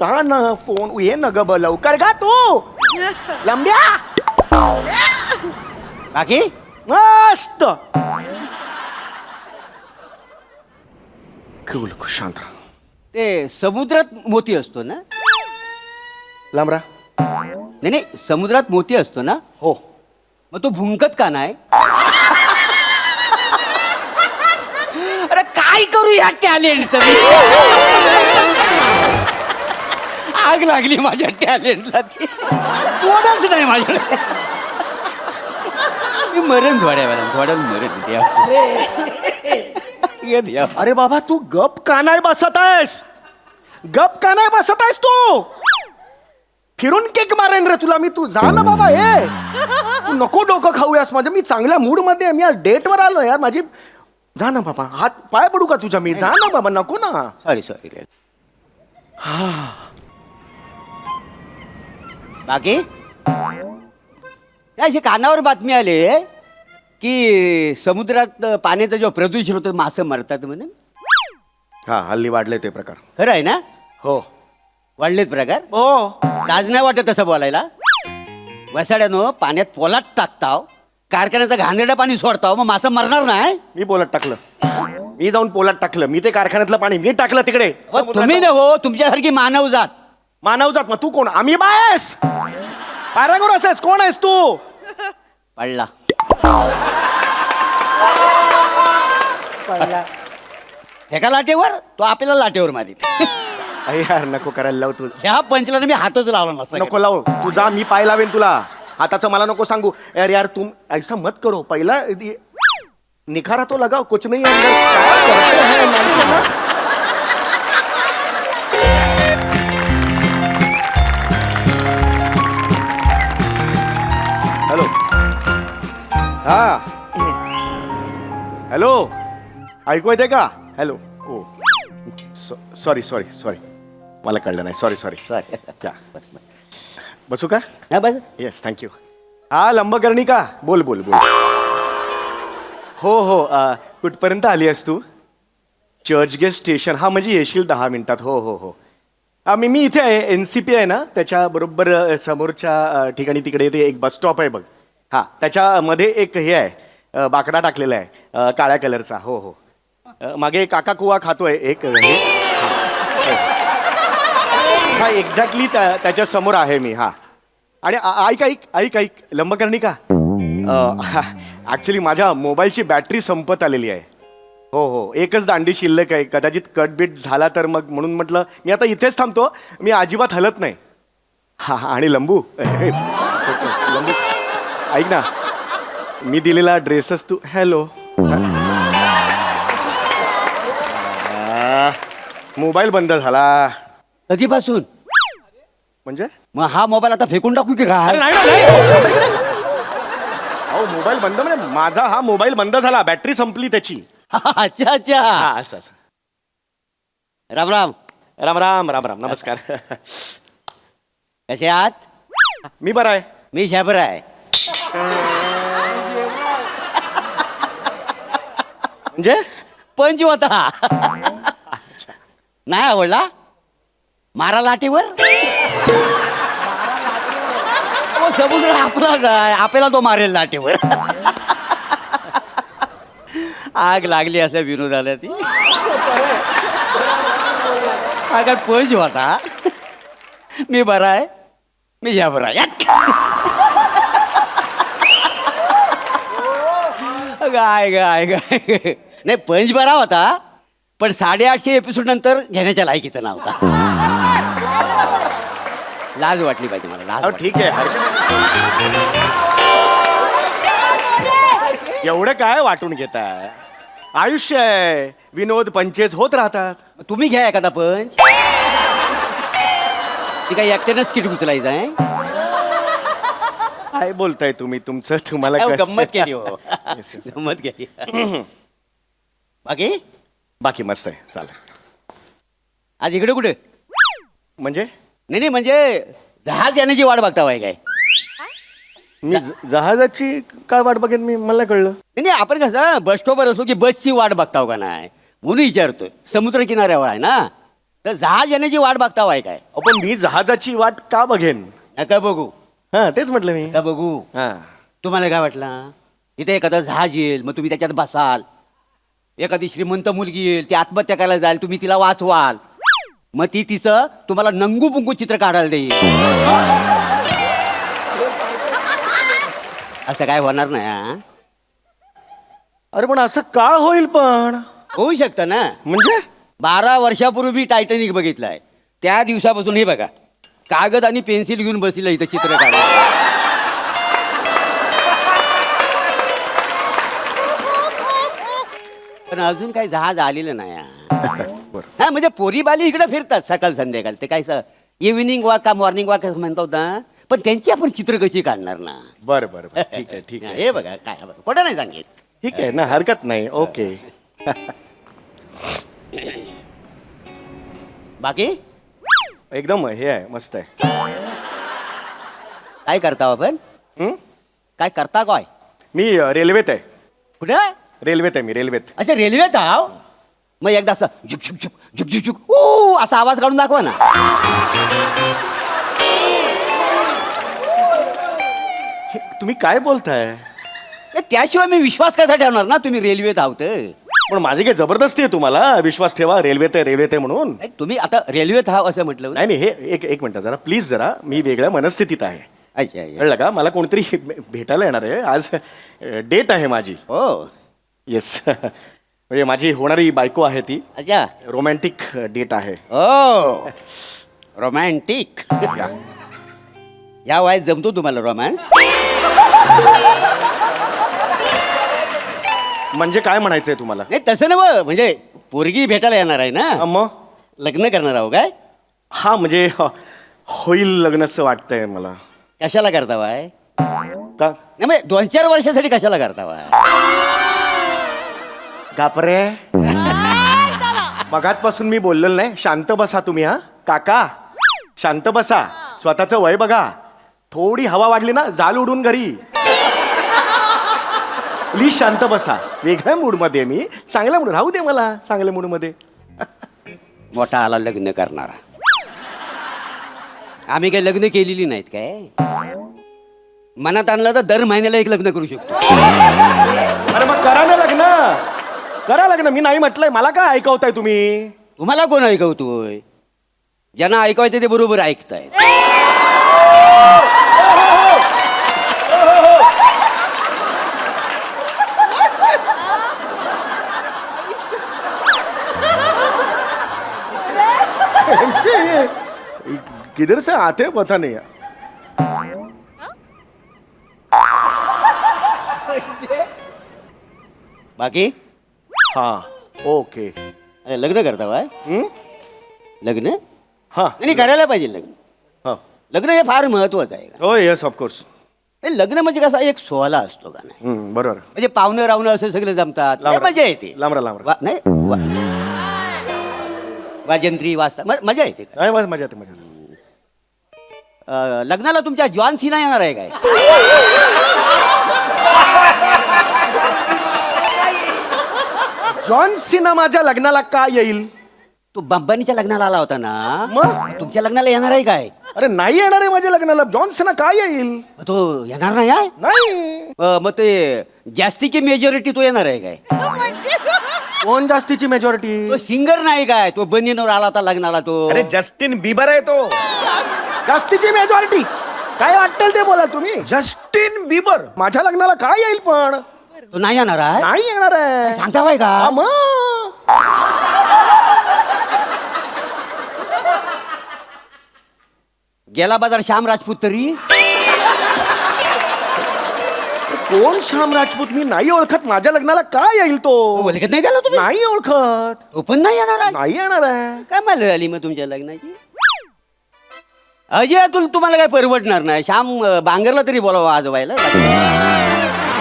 का ना फोन ये न ग लवकर का तू लंब्या बाकी मस्त शांत राहा. ते समुद्रात मोती असतो ना? लांबरा नाही नाही, समुद्रात मोती असतो ना? हो मग तो भुंकत का नाही? अरे काय करू या टॅलेंटचं मी? आग लागली माझ्या टॅलेंटला. ती कोणच नाही माझ्याकडे. मी मरण थोड्या मरण द्या. अरे बाबा तू गप का नाही बसत आहेस तू फिरून केक मारेन रे तुला मी. तू जा ना बाबा हे तू नको डोकं खाऊयास माझं. मी चांगल्या मूड मध्ये आहे. मी आज डेटवर आलो यार माझी. जा ना बाबा हात पाय पडू का तुझ्या मी. जा ना बाबा नको ना. सॉरी बाकी अशी कानावर बातमी आली की समुद्रात पाण्याचं जेव्हा प्रदूषण होतं मासे मरतात म्हणून. हा हल्ली वाढले ते प्रकार. खरं आहे ना? हो वाढलेत प्रकार. हो लाज नाही वाटत तसं बोलायला? वसाड्यानं पाण्यात पोलात टाकताव, कारखान्याचं घाणेरडं पाणी सोडताव, मग मासा मरणार नाही? मी पोलात टाकलं. मी जाऊन पोलात टाकलं. मी ते कारखान्यातलं पाणी मी टाकलं तिकडे. तुम्ही न हो, तुमच्यासारखी मानवजात. मानवजात मग तू कोण? आम्ही बायस पारागोर असेस. कोण आहेस तू? पडला एका लाटेवर तो आपल्याला लाटेवर मारीत. अरे यार नको करायला लाव तू. ह्या पंचला मी हातच लावला नसता. नको लाव तू. जा मी पाय लावेन तुला. हाताचं मला नको सांगू. यार यार तुम ऐसा मत करो. पहिला निखारा तो लगाओ. कुछ नहीं है अंदर. क्या करते हैं? हॅलो हा हॅलो ऐकू येते का? हॅलो ओ सॉरी मला कळलं नाही. सॉरी बसू का? हा बस. Yes thank you. हा लंबकर्णी का? बोल हो कुठपर्यंत आली आहेस तू? चर्चगेट स्टेशन. हा म्हणजे येशील 10 मिनिटात. हो मी इथे आहे. NCP आहे ना त्याच्या बरोबर समोरच्या ठिकाणी तिकडे ते एक बस स्टॉप आहे बघ. हा त्याच्यामध्ये एक हे आहे बाकडा टाकलेला आहे काळ्या कलरचा. हो मागे काका कुवा खातोय एक हे. हा एक्झॅक्टली त्याच्या समोर आहे मी. हा आणि ऐक लंबकर्णी का? ॲक्च्युली माझ्या मोबाईलची बॅटरी संपत आलेली आहे. हो एकच दांडी शिल्लक आहे. कदाचित कटबीट झाला तर मग म्हणून म्हटलं मी आता इथेच थांबतो. मी अजिबात हलत नाही. हा आणि लंबू ऐक ना मी दिलेला ड्रेसच तू. हॅलो मोबाईल बंद झाला. कधीपासून? म्हणजे मग हा मोबाईल आता फेकून टाकू की काय? अहो मोबाईल बंद म्हणजे माझा हा मोबाईल बंद झाला. बॅटरी संपली त्याची. अच्छा असं राम राम. राम नमस्कार. कसे आहात? मी बरा आहे. मी शाबर आहे. म्हणजे पंच होता. नाही आवडला? मारा लाटेवर. समुद्र आपलाच आहे. आपल्याला तो मारेल लाटेवर. आग लागली असल्या विनोदाला ती. काय पंच होता. मी बरा आहे. मी शाबर आहे. गाय नाही पंच बरा होता पण 850 एपिसोड नंतर घेण्याच्या लायकीचा नव्हता. लाज वाटली पाहिजे मला. लाज ठीक आहे. एवढं काय वाटून घेताय? आयुष्य आहे. विनोद पंचेस होत राहतात. तुम्ही घ्या एखादा पंच. ती काही एकट्यानं स्किट उचलायचं आहे. काय बोलताय तुम्ही? तुमचं तुम्हाला गंमत केली हो. गंमत केली. बाकी मस्त आहे. चालेल. आज इकडे कुठे? म्हणजे नाही म्हणजे जहाज येण्याची वाट बघता वय काय? मी जहाजाची काय वाट बघेन मी? मला कळलं नाही आपण कसं बस स्टॉपवर असलो की बसची वाट बघताव का नाही म्हणून विचारतोय. समुद्र किनाऱ्यावर आहे ना. तर जहाज येण्याची वाट बघता वाय काय? पण मी जहाजाची वाट का बघेन? नका बघू, हा तेच म्हटलं मी. नका बघू. हा तुम्हाला काय वाटलं इथे एखादं जहाज येईल, मग तुम्ही त्याच्यात बसाल. एखादी श्रीमंत मुलगी येईल, ती आत्महत्या करायला जाईल, तुम्ही तिला वाचवाल. मग ती तिचं तुम्हाला नंगू पुंगू चित्र काढायला देईल. असं काय होणार नाही हा? अरे पण असं का होईल पण? होऊ शकतं ना. म्हणजे 12 वर्षापूर्वी मी टायटॅनिक बघितलाय. त्या दिवसापासून हे बघा, कागद आणि पेन्सिल घेऊन बसलेलं इथं चित्र काढा. पण अजून काही जहाज आलेलं नाही हा. हा म्हणजे पोरी बाली इकडे फिरतात सकाळ संध्याकाळ. ते काय इव्हिनिंग वॉक का मॉर्निंग वॉक असं म्हणतात ना, पण त्यांची आपण चित्र कशी काढणार ना. बरं बरं बरं. ठीक आहे ठीक आहे हे बघा काय खोटं नाही सांगित. ठीक आहे ना, हरकत नाही. ओके. बाकी एकदम हे आहे, मस्त आहे. काय करता हो आपण? हं? काय करता काय? मी रेल्वेत आहे. कुठे? रेल्वेत आहे मी, रेल्वेत. अच्छा रेल्वेत आहो. मग एकदा असं झुक झुक झुक झुक झुक झुक ओ असा आवाज काढून दाखवा ना. हे, तुम्ही काय बोलताय? ए, त्याशिवाय मी विश्वास कसा ठेवणार ना तुम्ही रेल्वेत आहोत. पण माझी काही जबरदस्ती आहे तुम्हाला विश्वास ठेवा रेल्वेत आहे म्हणून? नाही, तुम्ही आता रेल्वेत आहात असं म्हटलं. नाही नाही, हे एक मिनिट जरा प्लीज, जरा मी वेगळ्या मनस्थितीत आहे. अच्छा अच्छा. कळलं का? मला कोणतरी भेटायला येणार आहे आज. डेट आहे माझी. हो येस. म्हणजे माझी होणारी बायको आहे ती. अच्छा. रोमॅन्टिक डेट आहे. ओ रोमॅन्टिक. या वयात जमतो तुम्हाला रोमॅन्स? म्हणजे काय म्हणायचंय तुम्हाला? नाही तसं ना, म्हणजे पोरगी भेटायला येणार आहे ना, मग लग्न करणार आहो काय? हा म्हणजे होईल लग्न असं वाटतंय मला. कशाला करता वाय? का? नाही म्हणजे 2-4 वर्षासाठी कशाला करता वाय? गापरे, मगातपासून मी बोललेलो नाही. शांत बसा तुम्ही. हा काका, शांत बसा. स्वतःचं वय बघा. थोडी हवा वाढली ना जाल उडून घरी. प्लीज शांत बसा. वेगळ्या मूडमध्ये मी, चांगल्या मूड राहू दे मला, चांगल्या मूडमध्ये. मोठा आला लग्न करणारा. आम्ही काही लग्न केलेली नाहीत काय? मनात आणलं तर दर महिन्याला एक लग्न करू शकतो. अरे मग करा ना लग्न, करा लग्न. मी नाही म्हटलंय. मला काय ऐकवताय तुम्ही? तुम्हाला कोण ऐकवतोय? ज्यांना ऐकवायचं ते बरोबर ऐकताय. ऐसे किधर से आते पता नहीं. बाकी हा ओके. अरे, लग्न करता वाय? हं? लग्न हा आणि करायला पाहिजे लग्न. हा. लग्न हे फार महत्वाचं आहे का? हो येस ऑफकोर्स. हे लग्न म्हणजे कसा एक सोहळा असतो का नाही? बरोबर. म्हणजे पाहुणं रावणं असं सगळे जमतात. लय मजा येते. लांबरा नाही वाजंत्री वाजता मजा येते का? मजा येते मजा येते. लग्नाला तुमच्या जॉन सिना येणार आहे काय? जॉन सिना माझ्या लग्नाला का येईल? तो बंबानीच्या लग्नाला आला होता ना, मग? तुमच्या लग्नाला येणार आहे काय? अरे नाही येणार आहे माझ्या लग्नाला. जॉन सिना का येईल? तो येणार नाही आहे? नाही. मग ते जास्तीची मेजॉरिटी तो येणार आहे काय? कोण जास्तीची मेजॉरिटी? तो सिंगर नाही काय? तो बनीनवर आला होता लग्नाला तो. अरे जस्टिन बिबर आहे तो. जास्तीची मेजॉरिटी काय वाटेल ते बोला तुम्ही. जस्टिन बिबर माझ्या लग्नाला काय येईल पण? तो नाही येणार आहे? नाही येणार आहे. सांगता बाय का? हा, मग गेला बाजार श्याम राजपूत तरी. कोण श्याम राजपूत? मी नाही ओळखत. माझ्या लग्नाला काय येईल तो? ओळखत नाही त्याला तुम्ही? नाही ओळखत. तो पण नाही येणार आहे? नाही येणार आहे. काय मला झाली मग तुमच्या लग्नाची? अजय अतुल तुम्हाला काय परवडणार नाही. श्याम बांगरला तरी बोलावं आजोबायला.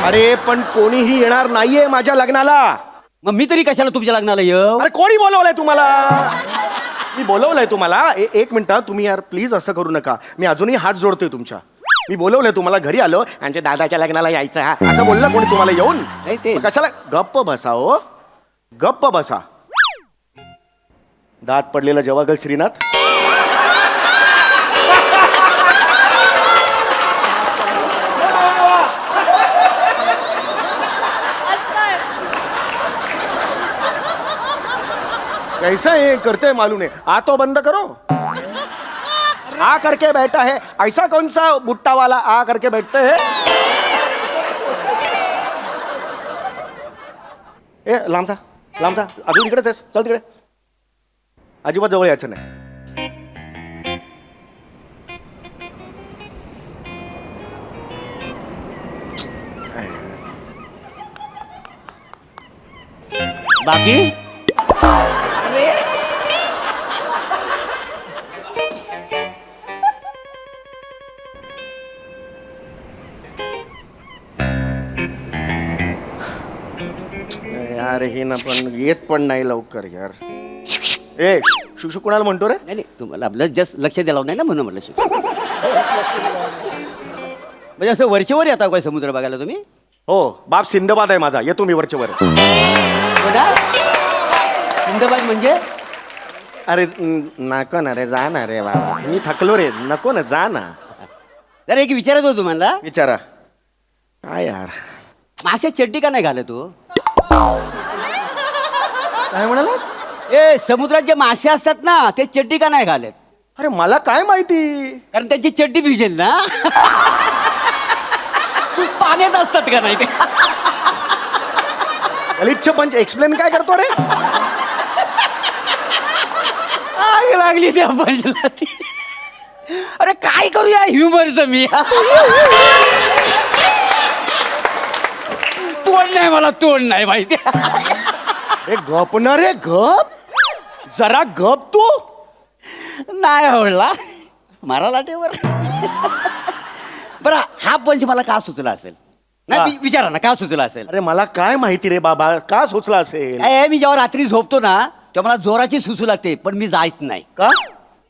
अरे पण कोणीही येणार नाहीये माझ्या लग्नाला. मग मी तरी कशाला तुमच्या लग्नाला येऊ? अरे कोणी बोलवलंय तुम्हाला? मी बोलवलंय तुम्हाला. एक मिनिट तुम्ही यार प्लीज असं करू नका. मी अजूनही हात जोडतोय तुमच्या. मी बोलवलंय तुम्हाला. घरी आलो यांच्या दादाच्या लग्नाला यायचं असं बोललं कोणी तुम्हाला येऊन? नाही ते मग कशाला? गप्प बसा हो, गप्प बसा. दात पडलेला जवागल श्रीनाथ. कैसा ये करते मालूम नहीं. आ तो बंद करो. आ करके बैठा है. ऐसा कौन सा बुट्टा वाला आ करके बैठते हैं. ए लांब था अजून इकडेच आहेस. चल तिकडे. अजिबात जवळ यायचं नाही. बाकी यार हे ना पण येत पण नाही लवकर यार. ए शुशू कुणाला म्हणतो रे. नाही तुम्हाला आपलं जस्ट लक्ष द्यायला नाही ना म्हणून म्हटलं शिक. म्हणजे असं वरचेवर येता काय समुद्र बघायला तुम्ही. हो बाप सिंदबाद आहे माझा. येतो मी वरच्या वर. सिंधबाद म्हणजे अरे नको ना रे जा ना रे बाबा. मी थकलो रे. नको ना जा ना. जरा एक विचारत होतो तुम्हाला विचारा. काय यार मासे चड्डी का नाही घालत तू. काय म्हणाला. ए समुद्रात जे मासे असतात ना ते चड्डी का नाही घालत. अरे मला काय माहिती. कारण त्यांची चड्डी भिजेल ना. पाण्यात असतात का नाही ते. गलिच्छ पंच एक्सप्लेन काय करतो रे. आग लागली त्या पंचला ती. अरे काय करूया ह्युमरचं मी. तोंड नाही मला तोंड नाही माहिती. ए गप ना रे गप. जरा गप तू. नाही आवडला मारा लाटेवर. बरं हा पंच मला का सुचला असेल. नाही विचारा ना का सुचला असेल. अरे मला काय माहिती रे बाबा. का सुचला असेल. काय मी जेव्हा रात्री झोपतो ना तेव्हा मला जोराची सुसू लागते पण मी जायत नाही. का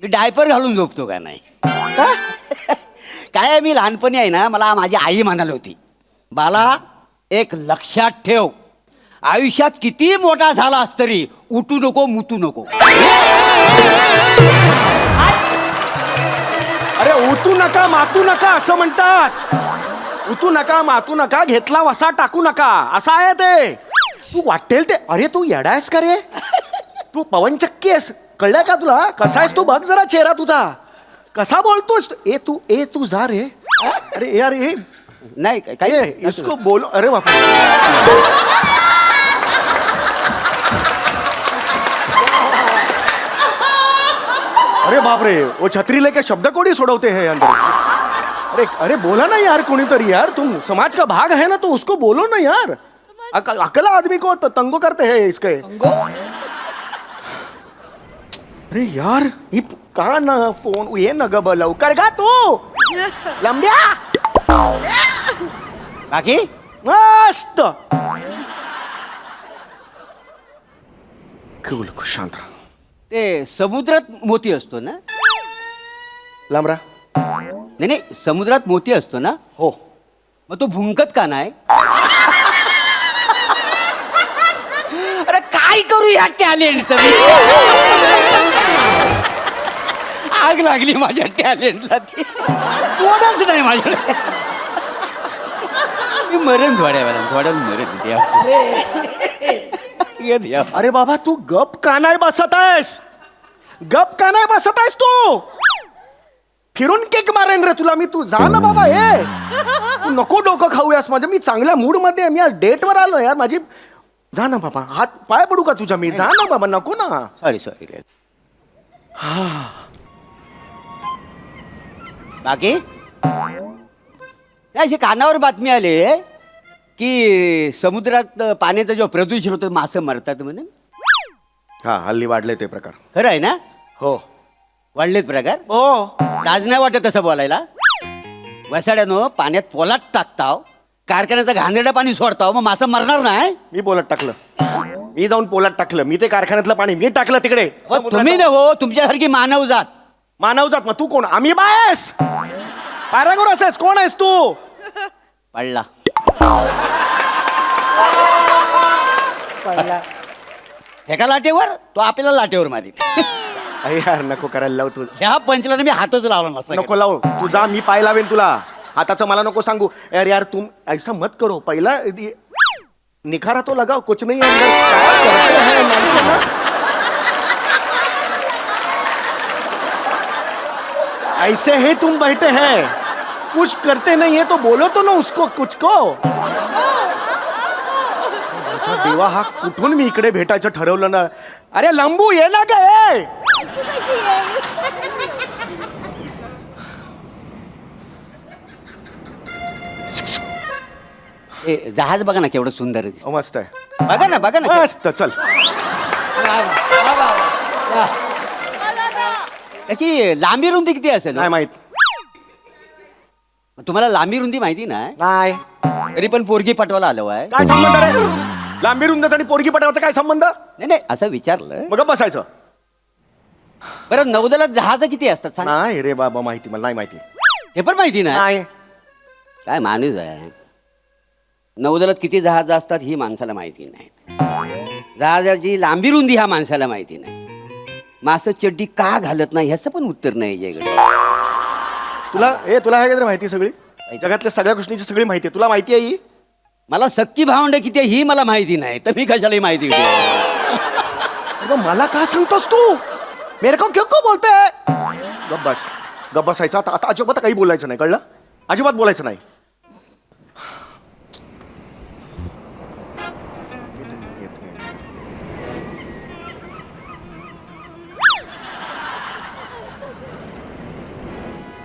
मी डायपर घालून झोपतो का नाही. का काय आहे, मी लहानपणी आहे ना मला माझी आई म्हणाली होती बाला एक लक्षात ठेव आयुष्यात किती मोठा झालास तरी उठू नको मुतू नको. अरे उतू नका मातू नका असं म्हणतात. उतू नका मातू नका घेतला वसा टाकू नका असं आहे ते. तू वाटेल ते. अरे तू येडायस का रे. तू पवनचक्की आहेस. कळलंय का तुला. कसा आहेस तू बघ जरा चेहरा तुझा. कसा बोलतोस. ए तू जा रे. अरे यार हे नाही काय इसको बोलो. अरे बापरे. अरे बापरे वो छत्री लेके शब्द कोडी सोडवते हैं अंदर. अरे बोला ना यार कोणीतरी यार. तुम समाज का भाग है ना तो उसको बोलो ना यार. अकेला आदमी को तंगो करते हैं इसके. अरे यार ही का ना फोन ये न ग लवकर का तू. लंब्या बाकी मस्त. शांत राहा. ते समुद्रात मोती असतो ना. लांबरा. नाही नाही समुद्रात मोती असतो ना. हो मग तो भुंकत का नाही. अरे काय करू या टॅलेंटचं. आग लागली माझ्या टॅलेंटला ती. कोणच नाही माझ्याकडे. मी मरण थोड्या मरण द्या. अरे बाबा तू गप का नाही बसत आहेस. गप का नाही बसत आहेस तू. फिरून केक मारेन रे तुला मी. तू जा ना बाबा. हे तू नको डोकं खाऊयास माझं. मी चांगल्या मूड मध्ये आहे. मी आज डेट वर आलो यार माझी. जा ना बाबा. हात पाय पडू का तुझ्या मी. जा ना बाबा नको ना. सॉरी बाकी अशी कानावर बातमी आली की समुद्रात पाण्याचं जेव्हा प्रदूषण होतं मासे मरतात म्हणून. हा हल्ली वाढले ते प्रकार. खरं आहे ना. हो वाढलेत प्रकार. हो लाज नाही वाटत तसं बोलायला. वसाड्यानं पाण्यात पोलात टाकताव कारखान्याचं घाणेरडं पाणी सोडताव मग मासा मरणार नाही. मी पोलात टाकलं. मी जाऊन पोलात टाकलं. मी ते कारखान्यातलं पाणी मी टाकलं तिकडे. तुम्ही न हो तुमच्यासारखी मानव जात. मानव जात. मग तू कोण. आम्ही बायस पॅरागोरस आहेस. कोण आहेस तू. पडला एका लाटेवर तो आपल्याला लाटेवर मारील. अरे यार नको करायला लाव तू. ह्या पंचला मी हातच लावला नसता. नको लाव तू जा, मी पाय लावेन तुला. हाताचं मला नको सांगू. यार यार तुम ऐसा मत करो. पहिला निखारा तो लगाओ, कुछ नहीं है अंदर. क्या करते हैं मालूम है ना? ऐसे ही तुम बैठे हैं, कुछ करते नहीं है तो बोलो तो ना उसको कुछ को. अच्छा देवा, हा कुठून मी इकडे भेटायचं ठरवलं ना. अरे लंबू ये ना काय. जहाज बघा ना केवढं सुंदर आहे. मस्त आहे. बघा ना बघा ना. मस्त चल. त्याची लांबी रुंदी किती असेल? नाही माहित. तुम्हाला लांबी रुंदी माहिती नाही? नाही. तरी पण पोरगी पटवायला आलो आहे. काय संबंध रे? लांबी रुंदच आणि पोरगी पटावाचा काय संबंध? नाही नाही असं विचारलं. मग बसायचं. बरं नौदलात जहाज किती असतात सांग? नाही रे बाबा, माहिती मला नाही माहिती. हे पण माहिती नाही? नाही. काय माणूस आहे. नौदलात किती जहाज असतात ही माणसाला माहिती नाही. जहाजाची लांबी रुंदी ह्या माणसाला माहिती नाही. मासं चड्डी का घालत नाही ह्याचं पण उत्तर नाही याच्याकडे. तुला हे काय माहिती सगळी? जगातल्या सगळ्या गोष्टींची सगळी माहिती आहे तुला. माहिती आहे ही? मला सक्की भावंड किती आहे ही मला माहिती नाही, तर मी कशाला ही माहिती घेऊ? अरे मला का सांगतोस तू? मेरे को क्यों बोलते? गप बस, गप बसायचं. आता अजिबात काही बोलायचं नाही, कळलं? अजिबात बोलायचं नाही.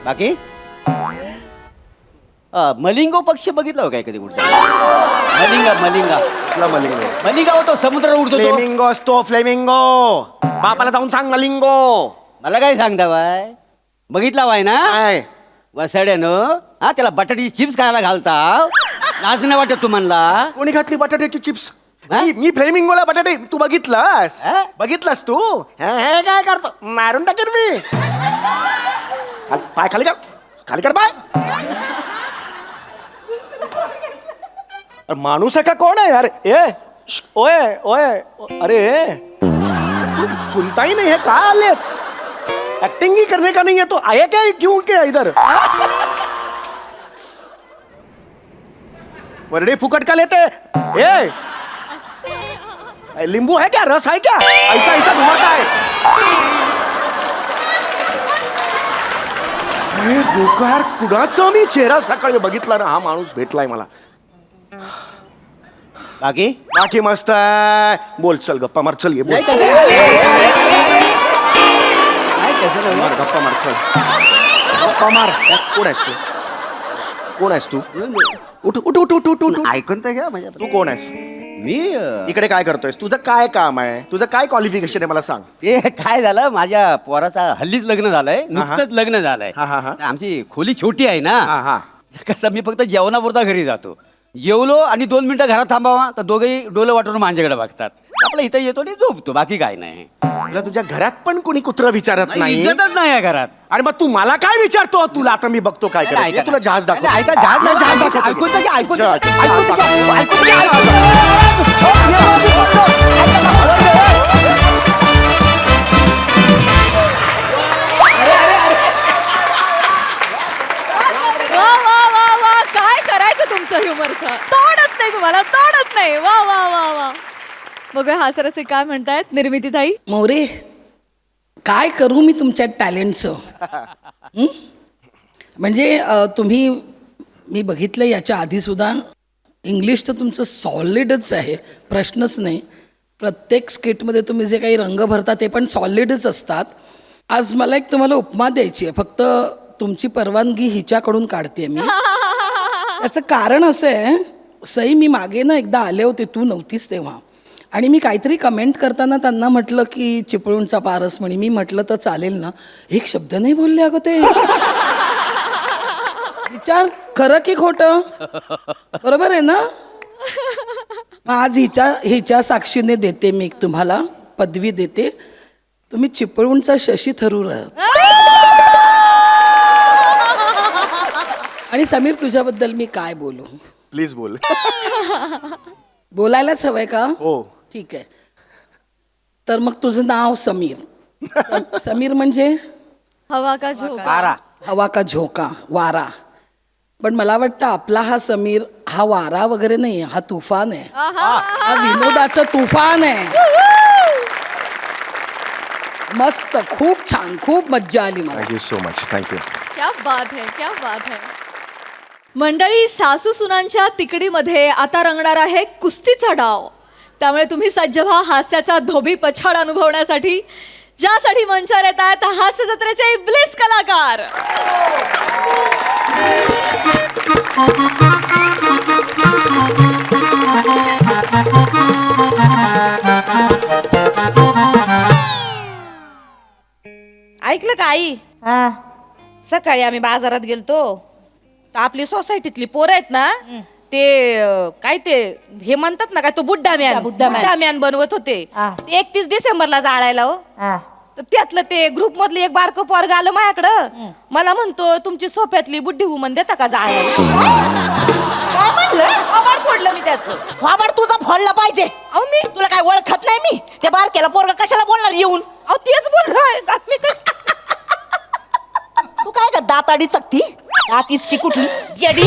बाकी मलिंगो पक्षी बघितला हो काय कधी कुठचा? मलिंगा कुठला मलिंगो? मलिंगा होतो समुद्रावर उडतो तो. फ्लेमिंगो असतो, फ्लेमिंगो. बापाला जाऊन सांग मलिंगो. मला काय सांगता बाय? बघितला वाय ना? काय? वसड्यानं हा त्याला बटाट्याची चिप्स खायला घालता. लाज नाही वाटत तुम्हाला? कोणी घातली बटाट्याची चिप्स? हा? मी फ्लेमिंगोला बटाटे. तू बघितलास? हा? बघितलास तू? हे काय करतो? मारून टाकेन मी. पाय खाली कर, खाली कर पाय. माणूस आहे का कोण आहे यार? ओए ओए अरे सुनता ही नहीं है. कहाँ आले? एक्टिंग ही करने का नहीं है तो आया क्या? क्यों क्या इधर? परडे फुकट का लेते? नींबू है क्या? रस है क्या? ऐसा ऐसा घुमाता है. डोकार कुणाचा मी चेहरा सकाळी बघितला ना. हा माणूस भेटलाय मला. बाकी बाकी मस्त आहे. बोल चल गप्पा मार. चल ये बोल. मार गप्पा मार. चल गप्पा मार. कोण आहेस तू? कोण आहेस तू? उठ उठ उठ उठ उठ उठ. ऐकून तर घ्या माझ्या. तू कोण आहेस? मी इकडे काय करतोयस? तुझं काय काम आहे? तुझं काय क्वालिफिकेशन आहे मला सांग. ते काय झालं माझ्या पोराचा हल्लीच लग्न झालंय. नुकतंच लग्न झालंय. हा, हा, हा. आमची खोली छोटी आहे ना. हा हा. कसं मी फक्त जेवणापुरता घरी जातो. जेवलो आणि 2 मिनिटं घरात थांबावा तर दोघेही डोलं वाटून माझ्याकडे बघतात. आपलं इथं येतो आणि झोपतो. बाकी काय नाही. तुला तुझ्या घरात पण कोणी कुत्र विचारत नाही? इज्जतच नाही या घरात. आणि मग तू मला काय विचारतो? तुला आता मी बघतो काय ऐका करायचं. ना. तुला जहाज दाखव. ऐका, जहाज नाही, जहाज ऐकून दाखवतो. ऐकून तर घ्या, ऐकून तर चल, घ्या, जहाज ऐकून तर घ्या, दाखव. ऐकून तर वा वा वा वा काय करायचं तुमच्या ह्युमरचं? तोडच नाही तुम्हाला, तोडच नाही. वा वा वा वा. बघूया हास्यरसिक काय म्हणतायत निर्मिती ताई. मोरे काय करू मी तुमच्या टॅलेंटचं? म्हणजे तुम्ही मी बघितलं याच्या आधीसुद्धा इंग्लिश तर तुमचं सॉलिडच आहे, प्रश्नच नाही. प्रत्येक स्किटमध्ये तुम्ही जे काही रंग भरता ते पण सॉलिडच असतात. आज मला एक तुम्हाला उपमा द्यायची आहे. फक्त तुमची परवानगी हिच्याकडून काढते मी. याचं कारण असं आहे, सई मी मागे ना एकदा आले होते, तू नव्हतीस तेव्हा, आणि मी काहीतरी कमेंट करताना त्यांना म्हटलं की चिपळूणचा पारस म्हणे. मी म्हटलं तर चालेल ना? एक शब्द नाही बोलले अगं ते. विचार खरं की खोटं? बरोबर आहे ना? मग आज हिच्या साक्षीने देते मी तुम्हाला पदवी देते. तुम्ही चिपळूणचा शशी थरूर आहात. आणि समीर तुझ्याबद्दल मी काय बोलू? प्लीज बोल. बोलायलाच हवंय का? हो. ठीक आहे. तर मग तुझं नाव समीर. समीर म्हणजे हवा का झोका. बारा. हवा का झोका, वारा. पण मला वाटतं आपला हा समीर हा वारा वगैरे नाही, हा तुफान आहे. हा विनोदाचं तुफान आहे. मस्त, खूप छान, खूप मज्जा आली मला. Thank you so much. थँक्यू. क्या बात है, क्या बात है. मंडळी, सासू सुनांच्या तिकडीमध्ये आता रंगणार आहे कुस्तीचा डाव. त्यामुळे तुम्ही सज्ज व्हा हास्याचा धोबी पछाड अनुभवण्यासाठी, ज्यासाठी मंचावर येत आहेत हास्य जत्रेचे इब्लिस कलाकार. ऐकलं का आई? हा सकाळी आम्ही बाजारात गेलतो तर आपली सोसायटीतली पोरं आहेत ना ते काय ते हे म्हणतात ना काय तो बुड्ढा मॅन बनवत होते. हा. ते 31 डिसेंबरला जाळायला हो. हा तर त्यातलं ते ग्रुप मधलं एक बारकं पोरग आलं माझ्याकडं. मला म्हणतो तुमची सोफ्यातली बुड्ढी वुमन देता का जाळायला. काय म्हणलं थोबाड फोडलं मी त्याचं. थोबाड तुझा फोडला पाहिजे. अहो मी तुला काय ओळखत नाही मी. त्या बारक्याला पोरगा कशाला बोलणार येऊन. अहो तेच बोललोय का मी काय. तू काय का दाताडी चकती दातीच की कुठली येडी.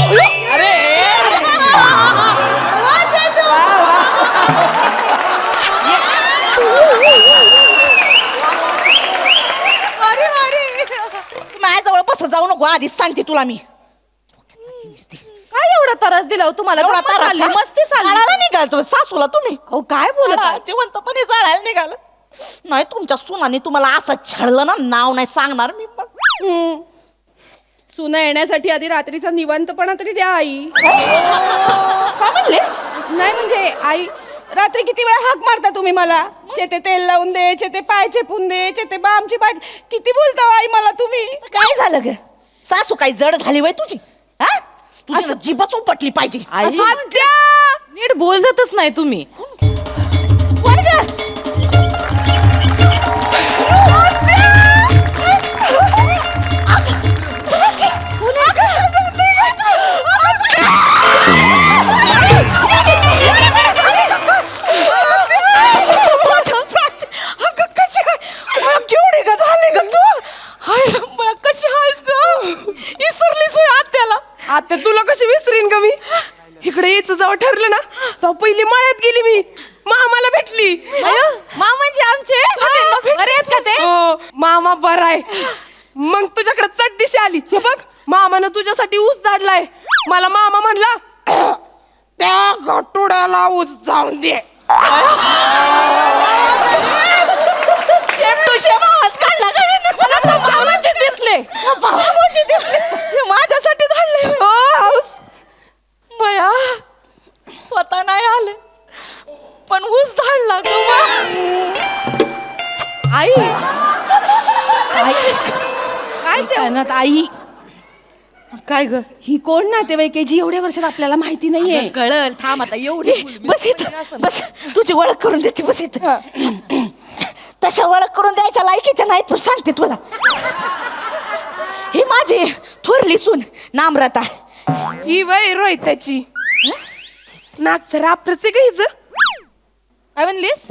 माझ्याजवळ बस जाऊ नको आधीच सांगते तुला मी. काय एवढा त्रास दिला हो तुम्हाला. एवढा गंमत त्रास झाली, का? मस्ती चालली. जाळायला निघाल तुम्ही सासूला तुम्ही. अहो काय बोलत आहे? जिवंतपणे जाळायला निघाल. नाही तुमच्या सुनाने तुम्हाला असं छळलं ना नाव नाही सांगणार मी. सुना येण्यासाठी आधी रात्रीचा निवांतपणा तरी द्या आई. काय म्हणले. नाही म्हणजे आई रात्री किती वेळा हाक मारता तुम्ही मला. चेते तेल लावून दे, चेते पाय चेपून दे, चेते बामची पाय. किती बोलता हो आई मला तुम्ही. काय झालं ग सासू काही जड झाली वय तुझी. हा तुझी असं- जीभच उपटली पाहिजे. आई, नीट बोलतच नाही तुम्ही. कोण ग? केवढी ग झाली ग तू. कशी आहेस ग. इसरलीस होय आत्याला. आता तुला कशी विसरीन ग मी. इकडे यायचं जेव्हा ठरलं ना तेव्हा पहिली मळ्यात गेली मी. मामाला भेटली. मामाजी आमचे बरे आहेत का ते. हो, मामा बरा आहे. मग तुझ्याकडे चट दिशी आली. हे बघ मामानं तुझ्यासाठी ऊस धाडलाय. मला मामा म्हणला त्या गटुड्याला ऊस जाऊन दे. शेम टू शेम आवाज काढला का हिने? मला तर मामाचे दिसले. मामाचे दिसले. हे माझ्यासाठी धाडले. हो, हौस. बया स्वतः नाही आले पण ऊस धाडला ग बा. आई काय ते कानात आई काय ग. ही कोण नातेवाईक आहे जी एवढ्या वर्षात आपल्याला माहिती नाहीये. कळल थांब आता एवढी बस इथं बस तुझी ओळख करून देते बस इथं. तशा ओळख करून द्यायच्या लायकीच्या नाहीत पण सांगते तुला. ही माझी थोरली सून नामरता. ही वय रोहिताची नाकचं राप्रच आहे का हिचं. काय म्हणलीस.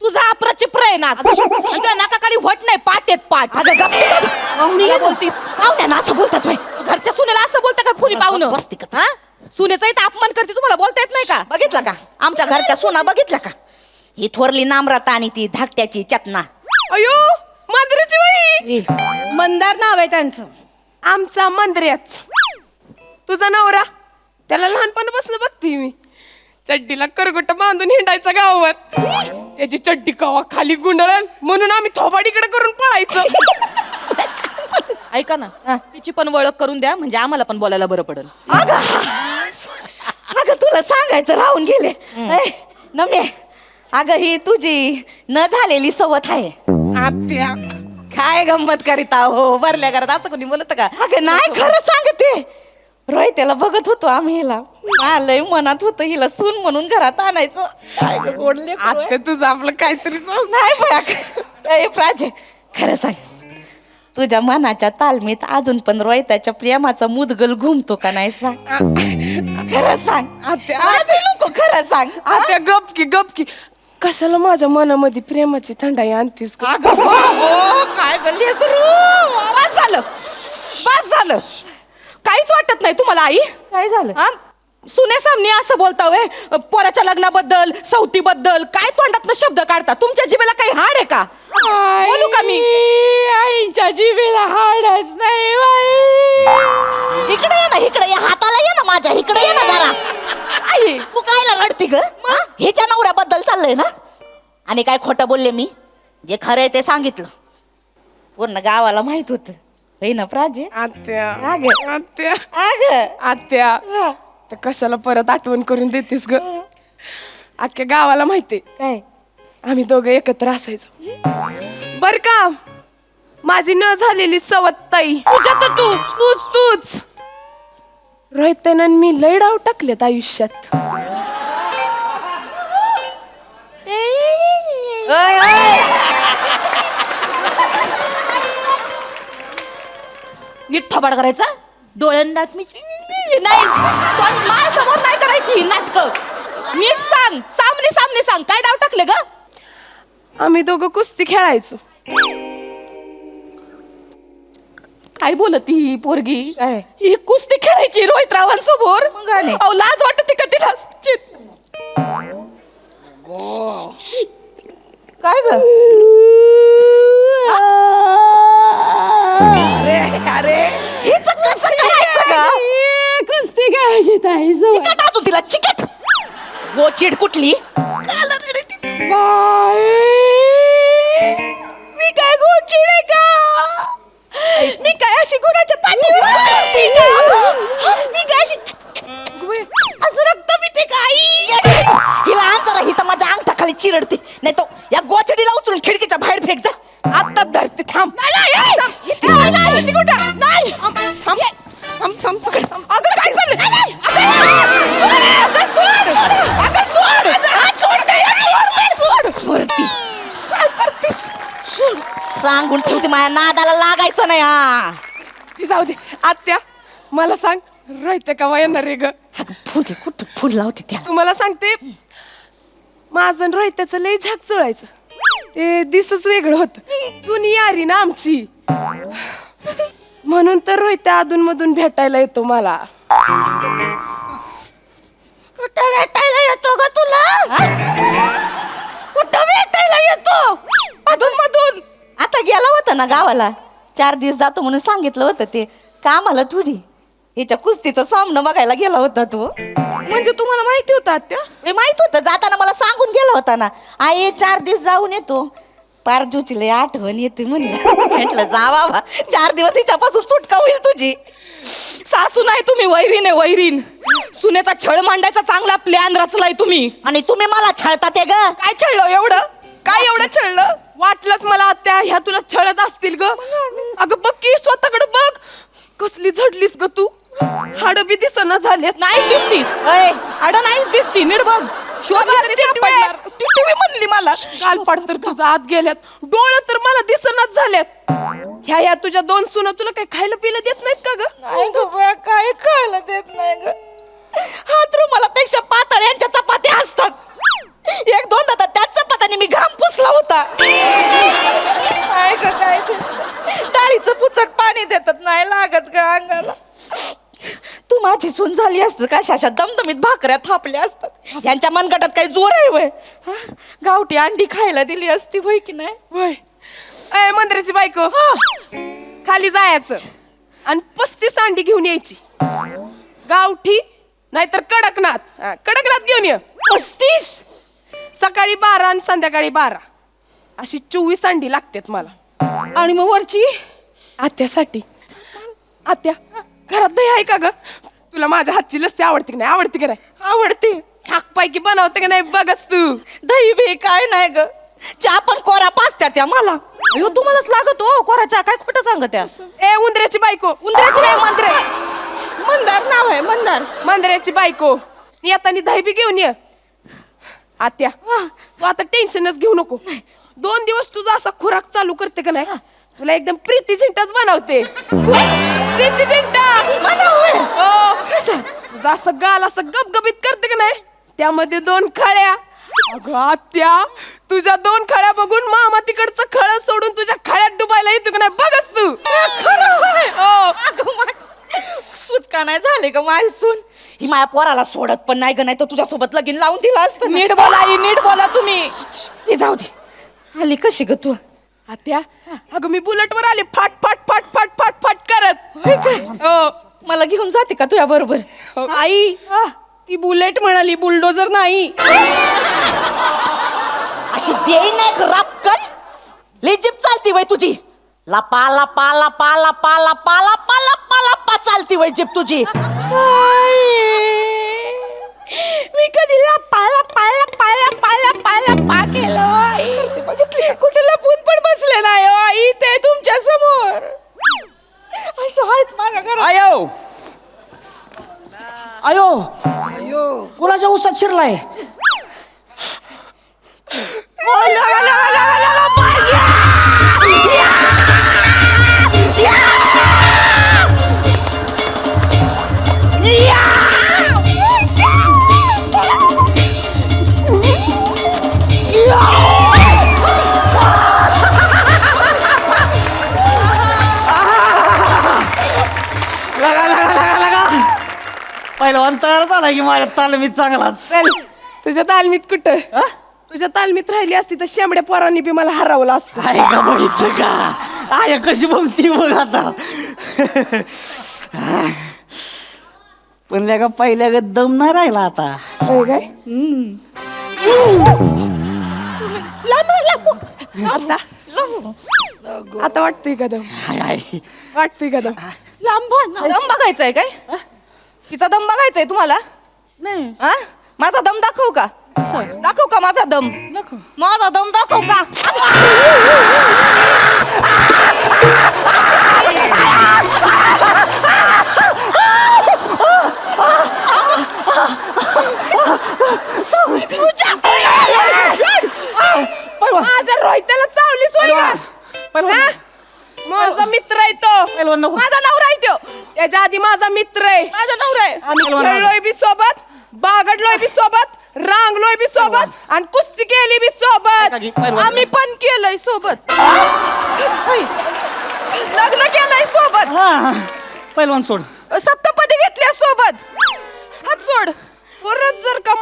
तुझा अप्रचिप्र आहे ना. तुझ्या नाकाखाली वट नाही पाट आहेत पाट. अगं गप्पी का ग? पाहुणीला बोलतीस. पाहुण्यानं असं बोलतात होय. घरच्या सुनेला असं बोलता का कुणी पाहुणं. बसती का? हा सुनेचा इथं अपमान करते तुम्हाला बोलता येत नाही का. बघितलं का आमच्या घरच्या सुना बघितल्या का. ही थोरली नामरता आणि ती धाकट्याची चतना. अयो मंदिराची वही. मंदार नाव आहे त्यांचं. आमचा मंदिराच. तुझा नवरा त्याला लहानपणापासून बघते मी. चड्डीला करगोट बांधून हिंडायचा गावावर. त्याची चड्डी कवा खाली गुंडळण म्हणून आम्ही थोबाडीकडे करून पळायचं. ऐका ना तिची पण ओळख करून द्या म्हणजे आम्हाला पण बोलायला बरं पडेल. अगं तुला सांगायचं राहून गेले. ए, नम्ये अगं ही तुझी न झालेली सवत आहे. आत्या काय गंमत करीता हो भरल्या घरात असं कोणी बोलत का. अगं नाही खरं सांगते. रोहित्याला बघत होतो आम्ही हिला. लय मनात होतं हिला सून म्हणून घरात आणायचं. काय गं गोड लेकरू आहे. आत्या तुझं आपलं काहीतरी नाही बया. ए प्राचे खरं सांग तुझ्या मनाच्या तालमीत अजून पण रोहिताच्या प्रेमाचा मुदगल घुमतो का नाही सांग. खरं सांग. आत्या आज नको खरं सांग. आत्या गपकी गपकी. कशाला माझ्या मनामध्ये प्रेमाची थंडाई आणतीस ग? काय गल्ली करू बस झालं काहीच वाटत नाही तुम्हाला आई काय झालं सुनेसामने असं बोलता वय पोराच्या लग्नाबद्दल सवतीबद्दल काय तोंडातनं शब्द काढता तुमच्या जीवेला काही हाड आहे का बोलू का मी आईच्या जीवेला हाडच नाही बाई. इकडे ये ना इकडे ये हाताला ये ना माझ्या इकडे ये ना जरा. आई तू कायला रडती ग ह्याच्या नवऱ्याबद्दल चाललंय ना आणि काय खोटं बोलले मी जे खरंय ते सांगितलं पूर्ण गावाला माहित होत ना प्राजे आत्या अग. आत्या अग आत्या तर कशाला परत आठवण करून देतेस ग अख्ख्या गावाला माहितीये काय आम्ही दोघं एकत्र असायचो बर का माझी न झालेली सवत ताई तूच रोहितन मी लय डाव टाकलेत आयुष्यात नीट थबाड करायचा डोळ्यांना नाही माझ्यासमोर नाही करायची नाटक नीट सांग सामने सांग काय डाव टाकले ग आम्ही दोघं कुस्ती खेळायचो काय बोलती ही पोरगी ही कुस्ती खेळायची रोहित रावांसमोर अहो लाज वाटते का तिला काय ग अरे हेच कसं करायचं ग कुस्ती खेळायची ताई चिकट आतून तिला चिकट गोचिड कुठली मी काय गोचिड आहे का मी काय अशी गुणाच्या पाठीवर असते का मी काय अशी असं रक्त पिते का आई हिला आण जरा ही तर माझ्या अंगठाखाली चिरडते नाही तो या गोचडीला उचलून खिडकीच्या बाहेर फेक जा आता धरते थांब अगं काय झालं सांगून ठेवते माझ्या नादाला लागायचं नाही हा ती जाऊ दे आत्या मला सांग रोहित का येणार रे ग कुठं फुल लावते त्या तुम्हाला सांगते माझं आणि रोहित्याचं लय झाक जुळायचं ते दिसच वेगळं होतं जुनी यारी ना आमची म्हणून तर रोहित अधून मधून भेटायला येतो मला कुठं भेटायला येतो ग तुला कुठं भेटायला येतो अधून मधून आता गेला होता ना गावाला 4 दिवस जातो म्हणून सांगितलं होतं ते कामाला थोडी हिच्या कुस्तीचा सामना बघायला गेला होता तू म्हणजे तुम्हाला माहिती होतं आत्या माहित होतं जाताना मला सांगून गेला होता ना आई 4 दिवस जाऊन येतो पारजूची लय आठवण येते म्हणलं म्हटलं जा बाबा 4 दिवस हिच्यापासून सुटका होईल तुझी सासू नाही तुम्ही वैरीण आहे वैरीण सुनेचा छळ मांडायचा चांगला प्लॅन रचलाय तुम्ही आणि तुम्ही मला छळता ते ग काय छळलं एवढं काय एवढं छळलं वाटलंच मला आत्या ह्या तुला छळत असतील ग अगं बघ की स्वतःकडे बघ कसली झडलीस ग तू हाड बी दिसना झालेत नाही दिसती हाड नाहीच दिसती नीट बघ टिटवी म्हणली मला गालपाड तर तुझा आत गेल्यात डोळं तर मला दिसनाच झाल्यात ह्या तुझ्या 2 सुना तुला काही खायला पियला देत नाहीत का ग नाही ग काय खायला देत नाही ग हात रुमाला पेक्षा पातळ यांच्या चपात्या असतात 1-2 त्याच चपात्याने मी घाम पुसला होता काय ग काय ते डाळीचं पुचट पाणी देतात नाही लागत ग अंगाला तू माझी सून झाली असत का शाशा दमदमीत भाकऱ्या थापल्या असतात यांच्या मनगटात काही जोर आहे वय गावठी अंडी खायला दिली असती वय की नाही वय ए मंदिराची बायको खाली जायचं आणि 35 अंडी घेऊन यायची गावठी नाहीतर कडकनाथ घेऊन ये 35 सकाळी 12 आणि संध्याकाळी 12 अशी 24 अंडी लागतात मला आणि मग वरची आत्यासाठी आत्या घरात दही आहे का ग तुला माझ्या हातची लस्सी आवडते की नाही आवडते की नाही आवडते छाकपैकी बनवते की नाही बघच तू दही बी काय नाही ग चहा पण कोरा पाचत्या त्या मला अयो तुम्हालाच लागत हो कोराचा काय खोटं सांगत ए उंदऱ्याची बायको उंदराची नाही मंदार नाव आहे मंदिराची बायको येतानी दही बी घेऊन ये आत्या तू आता टेन्शनच घेऊ नको 2 दिवस तुझा असा खुराक चालू करते का नाही तुला एकदम प्रीती झिंटाच बनवते प्रीती झिंटा तुझा असं गाल असं गबगबीत करते का नाही त्यामध्ये 2 खळ्या अगं आत्या, तुझ्या 2 खळ्या बघून मामा तिकडचं खळ सोडून तुझ्या खळ्यात डुबायला येतो का नाही बघच तू. तूच का नाही झाले का माझी सून ही माझ्या पोराला सोडत पण नाही ग, नाही तर तुझ्यासोबत लगीन लावून दिलं असतं. नीट बोला आई, नीट बोला तुम्ही. ते जाऊ दे. आली कशी ग तू? आत्या, अगं मी बुलेटवर आले फाट फाट फाट फाट फाट फाट करत. हो. मला घेऊन जाते का तुझ्या बरोबर? आई, ती बुलेट म्हणाली, बुलडोजर नाही. अशी देई नाही रापकन लई जीप चालती वय तुझी. लपा लपा लपा लपा लपा लपा लपा लपा चालती वय जीप तुझी. मी कधी लपा लपा लपा लपा लपा लपा केलं आई? बघितली कुठे लपून पण बसले नाही हो आई, ते तुमच्या समोर. असं आहेत माझ्या घरात. आयो आयो कोणाच्या उसात शिरलाय? पहिलवान तयार झाला की माझ्या तालमीत चांगलाच. तुझ्या तालमीत कुठं? तुझ्या तालमीत राहिली असती तर शेंबड्या पोरांनी बी मला हरवलं असतं. आहे का बघितलं का? आहे कशी बोलती बघ आता. पण का पहिल्या दम नाही राहिला आता. होय काय? आता आता वाटतंय का दम? वाटतंय का दम? लांब दम बघायचाय काय? तिचा दम बघायचाय तुम्हाला? नाही हा? माझा दम दाखव का? दाखव का माझा दम? माझा दम दाखव का? माझ्या रोहित्याला चावली सोडला. माझा मित्र आहे तो. पहिलवान नको. माझा नवरा आहे तो. त्याच्या आधी माझा मित्र आहे. माझा नवरा आहे. आम्ही खेळलोय बी सोबत, बागडलोय बी सोबत, रांगलोय बी सोबत आणि कुस्ती केली बी सोबत. आम्ही पण केलंय सोबत. लग्न केलंय सोबत. पहिलवान सोड. सप्तपदी घेतल्या सोबत. हात सोड. परत जर का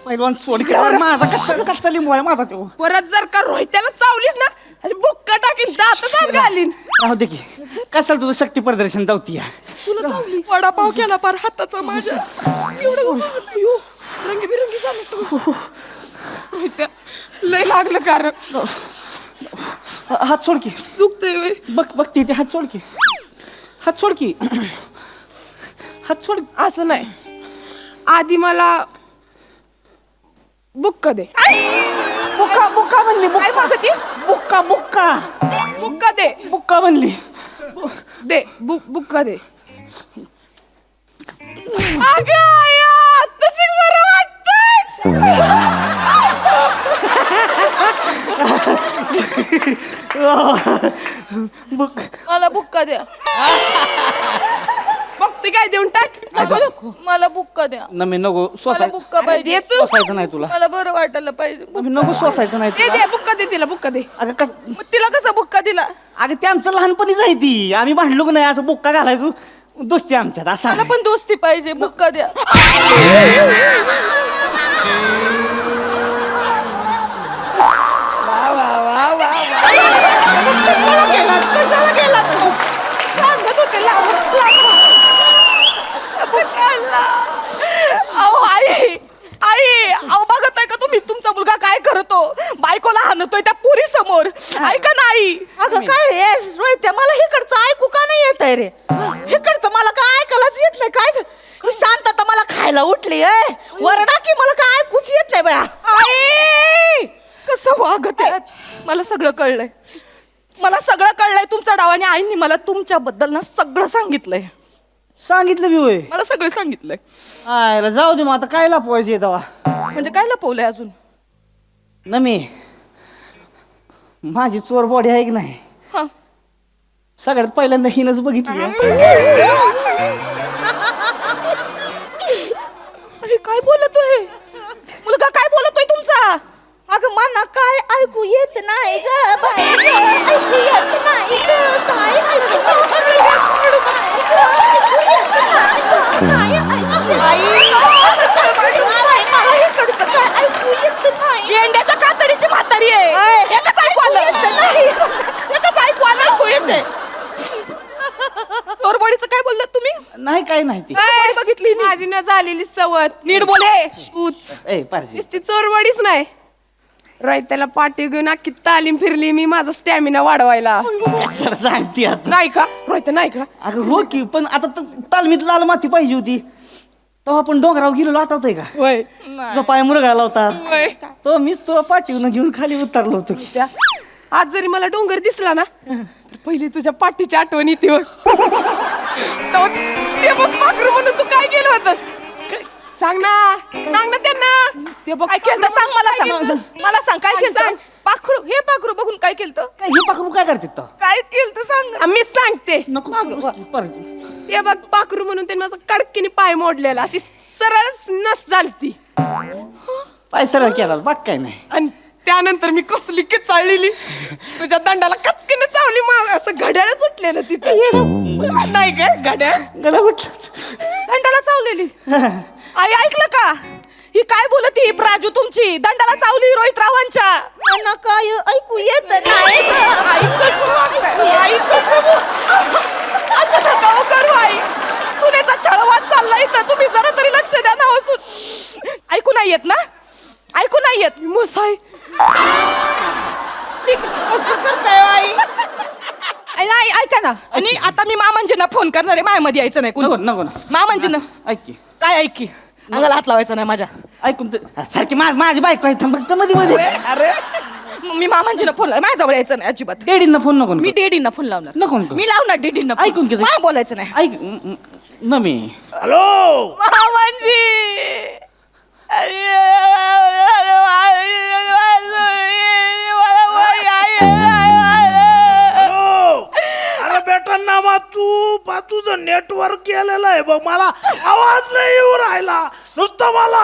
पहिलवान सोड. माझा कच्चा लिंबू आहे माझा तो. परत जर का रोहित्याला चावलीस ना, अशी बुक्का टाकीन, दात घालीन. राहू दे की. कशाला तुझं शक्ती प्रदर्शन धावती. तुला चावली. वडापाव केला पार हाताचा माझ्या. रंगीबिरंगी झालं सगळं. रोहित्या लय लागलं कारण. हात सोड की. दुखतंय व्हय. बघ ते हात सोड की. हात सोड की. हात सोड. असं नाही, आधी मला बुक्का दे. बुक्का बुक्का म्हणली. काय मागती? बुक्का बुक्का बुक्का दे. बुक्का म्हणली. दे बुक्का दे. अगं आया, तशी बरं वाटतंय. बुक मला बुक्का द्या. बघते काय देऊन टाक. मला बुक्का द्या. नमी नको मला सोसाय बुक्का पाहिजे. दे तू. सोसायचं नाही तुला. मला बरं वाटायला पाहिजे. नमी नको सोसायचं नाही दे तुला. दे बुक्का दे, तिला बुक्का दे. अगं कस मग तिला कसा बुक्का दिला? अगं ते आमचं लहानपणीच आहे ती. आम्ही भांडलो की नाही असं बुक्का घालायचो. दोस्ती आमच्यात असं मला आहे. पण दोस्ती पाहिजे. बुक्का द्या. कशाला गेलात तू? सांगत होते आई बघत आहे का तुम्ही तुमचा मुलगा काय करतो? बायकोला हाणतोय त्या पुरी समोर. ऐका नाही. अगं काय रोहित्या, मला हिकडचं ऐकू का नाही येत आहे रे? हिकडचं मला काय ऐकायलाच येत नाही. काय शांतता मला खायला उठली. वरडा की मला काय ऐकूच येत नाही बाया. आई कसं वागत आहे? मला सगळं कळलंय. मला सगळं कळलंय तुमचा डाव. आणि आईंनी मला तुमच्याबद्दल ना सगळं सांगितलंय. सांगितलं मी होय. मला सगळं सांगितलंय. आयला जाऊ दे मग आता काय लपवायचं येतवा. म्हणजे काय लपवलंय अजून? नमी माझी चोर बॉडी आहे की नाही, हा. सगळ्यात पहिल्यांदा हिनच बघितली. अरे काय बोलतोय? मुलगा काय बोलतोय तुमचा? कसा अगं मना काय ऐकू येत नाही ग बाई ग, ऐकू येत नाही ग काय ऐकू येत नाही ग, काय ऐकू येत नाही. गेंड्याच्या कातडीची म्हातारी आहे एकच ऐकू आलं एकच ऐकू आलं ऐकू येते चोरबडीचं काय बोललात तुम्ही नाही काय नाही ती चोरबडी बघितली मी. माझी न झालेली सवत नीट बोले तूच ए पारजी नुसती चोरवाडीच नाही रयत्याला पाठी घेऊन अख्खी तालीम फिरली मी माझा स्टॅमिना वाढवायला कशाला सांगते आता नाही का रोहित नाही का अगं हो की पण आता तालमीत लाल माती पाहिजे होती तेव्हा आपण डोंगराव गेलो आठवतंय का होय तुझा पाय मुरगाळला होता होय. तो मीच तुला पाठीवून घेऊन खाली उतरलो होतो की त्या आज जरी मला डोंगर दिसला ना तर पहिली तुझ्या पाठीची आठवण येते बघ. तेव्हा ते बघ पाखरू म्हणून तू काय केलं होतस सांग ना त्यांना ते बघ काय केलं सांग मला सांग मला सांग काय केलं सांग. पाखरू हे पाखरू बघून काय केलं काय हे पाखरू काय करते तो काय केलं सांग मी सांगते नको पारजी ते बघ पाखरू म्हणून त्यांनी माझा कडकीने पाय मोडलेला अशी सरळ नस झालती पाय सरळ केला बाग काय नाही आणि त्यानंतर मी कसली की चाललेली तुझ्या दंडाला कचकीने चावली मग असं घड्याळ सुटलेलं तिथं नाही काय घड्याळ गला उठलं दंडाला चावलेली आई ऐकलं का ही काय बोलत ही प्राजू तुमची दंडाला चावली रोहित रावांच्या मना काय ऐकू येत नाही ग. आई कसं वागताय आई कसं असं नका हो करू आई सुनेचा छळवाद चाललाय तर तुम्ही जरा तरी लक्ष द्या ना हो ऐकू नाही येत ना ऐकू नाही येत मसाई ठीक असं करताय आई नाही ऐका ना आणि आता मी मामांजींना फोन करणार आहे मायामध्ये यायचं नाही नको कुणी नको ना मामांजींना ऐक की काय ऐक की अंगाला हात लावायचा नाही माझ्या ऐकून सारखी माझी बायको आहे थांब मध्ये अरे मी मामांजींना फोन लाव माझ्याजवळ यायचं नाही अजिबात डेडींना फोन नको मी डेडींना फोन लावणार नको, नको. मी लावणार डेडींना phone. ऐकून घे. मला बोलायचं नाही ऐक न मी हॅलो मामांजी अरे बेटा नामा तू तुझं नेटवर्क केलेलं आहे बघ मला आवाज नाही येऊ राहिला नुसतं मला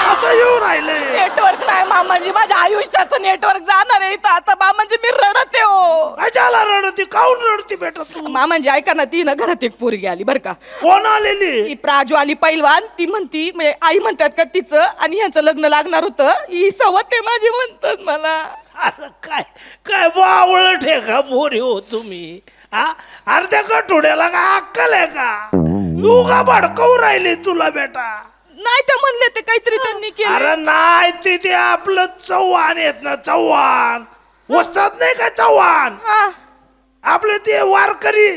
असं येऊ राहिलंय नेटवर्क नाही मामांजी माझ्या आयुष्याचं नेटवर्क जाणार आहे इथं आता मामांजी मी रडते हो कशाला रडती काऊन रडती बेटा तू मामांजी ऐका ना ती ना घरात एक पोरगी आली बरं का कोण आलेली ती प्राजू आली पैलवान ती म्हणती म्हणजे आई म्हणतात का तिचं आणि ह्याचं लग्न लागणार होतं ही सवत आहे माझी म्हणतात मला अरे काय काय बावळ ठेका पोरी हो तुम्ही हा अर्ध्या कठोड्याला काय अक्कल आहे का तू का भडकवू राहिली तुला बेटा नाही ते म्हणले ते काहीतरी त्यांनी केलं अरे नाही ते आपलं चव्हाण आहेत ना चव्हाण वस्तात नाही का चव्हाण हा आपले ते वारकरी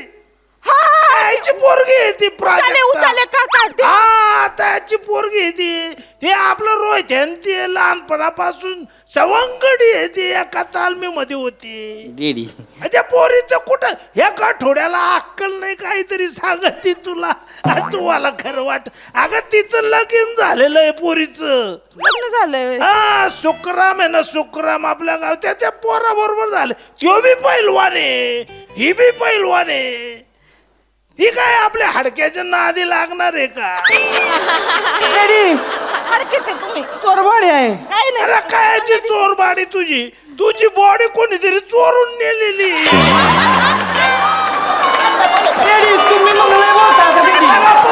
याची पोरगी आहे ती उचाले उचाले काका ते हा त्याची पोरगी आहे ती ते आपलं रोहित आहे न ती लहानपणापासून सवंगडी आहे ती एका तालमीमध्ये होती डेडी त्या पोरीचं कुठं ह्या आठवड्याला अक्कल नाही काहीतरी सांगत ती तुला तुम्हाला खरं वाट अगं तिचं लगीन झालेलं आहे पोरीचं लग्न झालंय हा सुखराम आहे ना सुखराम आपल्या गाव त्याच्या पोराबरोबर झालं तो बी पैलवान आहे ही बी पैलवान आहे ही काय आपल्या हाडक्याच्या नादी लागणार आहे का डेडी सारखेच आहे तुम्ही चोरबाडी आहे काय नाही अरे कायची चोरबाडी तुझी बॉडी कोणीतरी चोरून नेलेली डेडी तुम्ही मग लय बोलता आता डेडी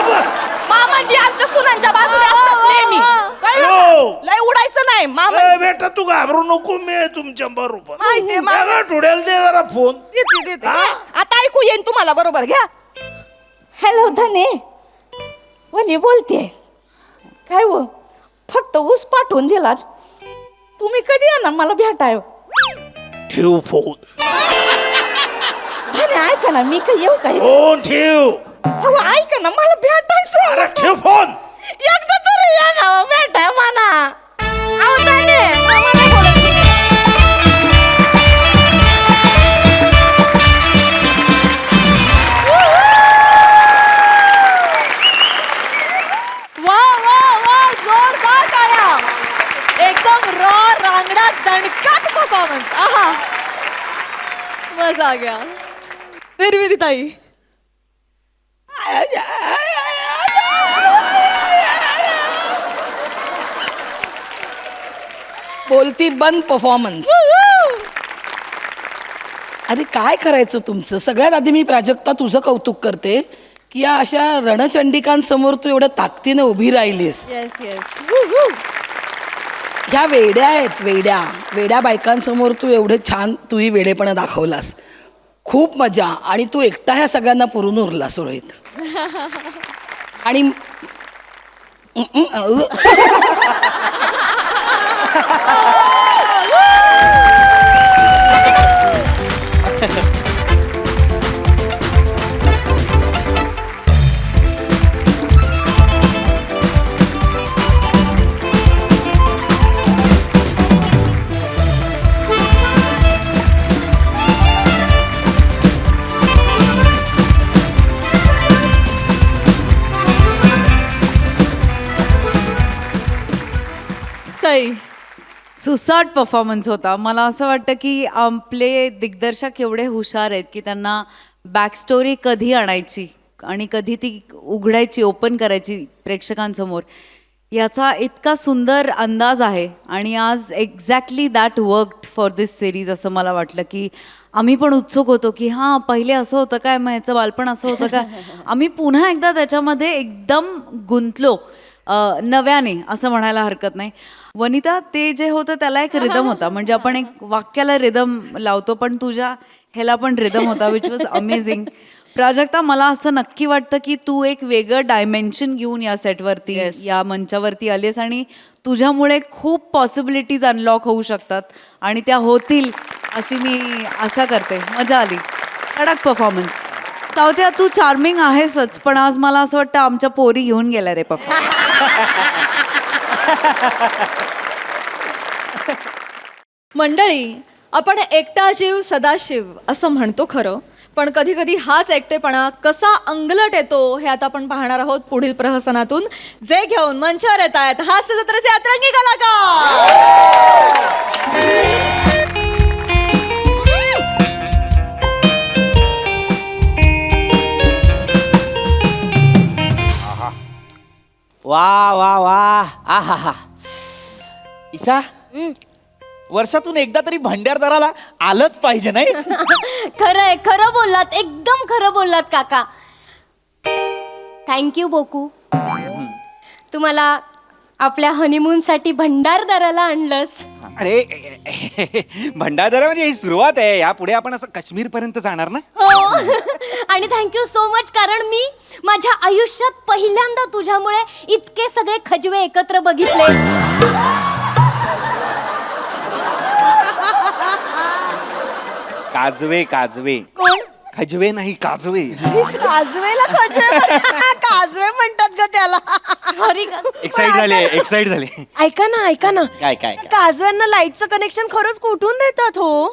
बस मामाजी आमच्या सुनांच्या बाजूने असतात नेहमी कळलं हो. का? लय उडायचं नाही मामा ए, बेटा तू घाबरू नको मी आहे तुमच्या बरोबर माहितीये, मामा. त्या आठवड्याला दे जरा फोन देते देते हा? घ्या. आता ऐकू येईन तुम्हाला बरोबर घ्या हॅलो धने वनी बोलते काय हो फक्त ऊस पाठवून दिलात तुम्ही कधी येणार मला भेटाय ठेव फोन धने ऐका ना मी काय येऊ काय फोन ठेव अहो ऐका ना मला भेटायचं अरे ठेव फोन एकदा तरी या ना भेटाय म्हणा अहो धने आम्हाला बोलायचं. वा वा वा जोरदार टाळ्या एकदम रॉ रांगडा दणकाट परफॉर्मन्स आहा मजा आ गया निर्मिती ताई बोलती बंद परफॉर्मन्स. अरे काय करायचं तुमचं? सगळ्यात आधी मी प्राजक्ता तुझं कौतुक करते की या अशा रणचंडिकांसमोर तू एवढ्या ताकदीने उभी राहिलीस. Yes yes. ह्या वेड्या आहेत, वेड्या बायकांसमोर तू एवढे छान तूही वेडेपणा दाखवलास. खूप मजा. आणि तू एकटा ह्या सगळ्यांना पुरून उरलास रोहित. आणि सई, सुसाट परफॉर्मन्स होता. मला असं वाटतं की आपले दिग्दर्शक एवढे हुशार आहेत की त्यांना बॅकस्टोरी कधी आणायची आणि कधी ती उघडायची, ओपन करायची प्रेक्षकांसमोर, याचा इतका सुंदर अंदाज आहे. आणि आज exactly that worked for this series असं मला वाटलं की आम्ही पण उत्सुक होतो की हां पहिले असं होतं काय, मग याचं बालपण असं होतं काय. आम्ही पुन्हा एकदा त्याच्यामध्ये एकदम गुंतलो नव्याने, असं म्हणायला हरकत नाही. वनिता, ते जे होतं त्याला एक रिदम होता, म्हणजे आपण एक वाक्याला रिदम लावतो पण तुझ्या ह्याला पण रिदम होता, विच वॉज अमेझिंग. प्राजक्ता, मला असं नक्की वाटतं की तू एक वेगळं डायमेन्शन घेऊन या सेटवरती, या मंचावरती आलीस आणि तुझ्यामुळे खूप पॉसिबिलिटीज अनलॉक होऊ शकतात आणि त्या होतील अशी मी आशा करते. मजा आली, कडक परफॉर्मन्स. सावत्या, तू चार्मिंग आहेसच, पण आज मला असं वाटतं आमच्या पोरी घेऊन गेल्या रे परफॉर्मन्स. मंडळी, आपण एकटा जीव सदाशिव असं म्हणतो खरं, पण कधी कधी हाच एकटेपणा कसा अंगलट येतो हे आता आपण पाहणार आहोत पुढील प्रहसनातून. जे घेऊन मंचावर येत आहेत हास्य जत्रेचे अतरंगी कलाकार. वा वा वा. आहा हा. ईशा, वर्षातून एकदा तरी भंडारदराला आलंच पाहिजे नाही? खरंय, खरं बोललात, एकदम खरं बोललात काका. थँक्यू बोकू, तुम्हाला आपल्या हनीमूनसाठी भंडारदराला आणलंस. अरे भंडारदरा म्हणजे ही सुरुवात आहे, यापुढे आपण असं काश्मीर पर्यंत जाणार ना. हो. आणि थँक्यू सो मच, कारण मी माझ्या आयुष्यात पहिल्यांदा तुझ्यामुळे इतके सगळे खजवे एकत्र बघितले. काजवे काजवे. कोण? खजवे नाही, काजवे. काजवेला काजवे म्हणतात ग त्याला. सॉरी. एक्साइट झाले. ऐका ना काय काय काजव्यांना लाईटचं कनेक्शन खरंच कुठून देतात हो?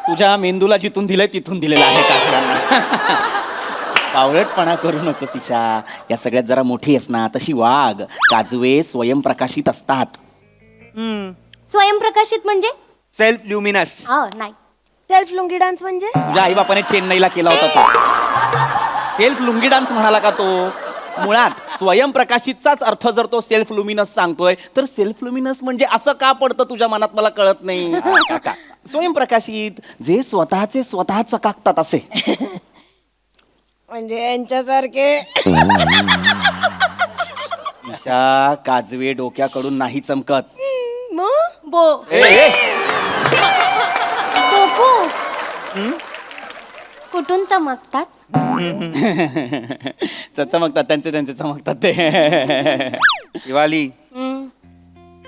तुझ्या मेंदूला जिथून दिलंय तिथून दिलेलं आहे काजव्यांना. बावळटपणा करू नकोस ईशा. या सगळ्यात जरा मोठी आहेस ना, तशी वाघ. काजवे स्वयंप्रकाशित असतात. स्वयंप्रकाशित म्हणजे? Self luminous. नाही. सेल्फ लुंगी डान्स म्हणजे? तुझ्या आईबापाने चेन्नईला केला होता तो. सेल्फ लुंगी डान्स म्हणाला का तो? मुळात स्वयंप्रकाशितचाच अर्थ जर तो सेल्फ लुमिनस सांगतोय तर सेल्फ लुमिनस म्हणजे असं का पडतं तुझ्या मनात मला कळत नाही. काका, स्वयंप्रकाशित जे स्वतःचे स्वतः चकाकतात असे. म्हणजे यांच्यासारखे. ईशा, काजवे डोक्याकडून नाही चमकत. बोकू कुठून चमकतात? चमकतात, त्यांचे चमकतात ते. दिवाळी,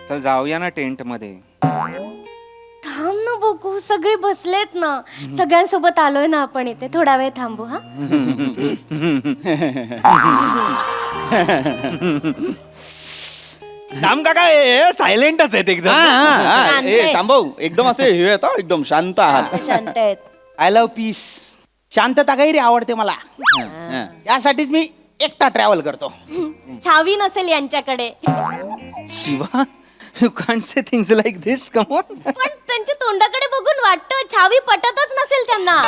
चल जाऊया ना टेंट मध्ये. थांब ना बोकू, सगळे बसलेत ना, सगळ्यांसोबत आलोय ना आपण इथे, थोडा वेळ थांबू. हा, थांब काका, सायलेंटच आहेत एकदम. थांबव, एकदम असे हे आहेत, एकदम शांत आहात. शांत आहेत. I love peace. शांतता काही आवडते मला. यासाठीच मी एकटा ट्रॅव्हल करतो. छावी नसेल यांच्याकडे. Shiva, you can't say things like this. Come on. पण त्यांच्या तोंडाकडे बघून वाटतं छावी पटतच नसेल त्यांना.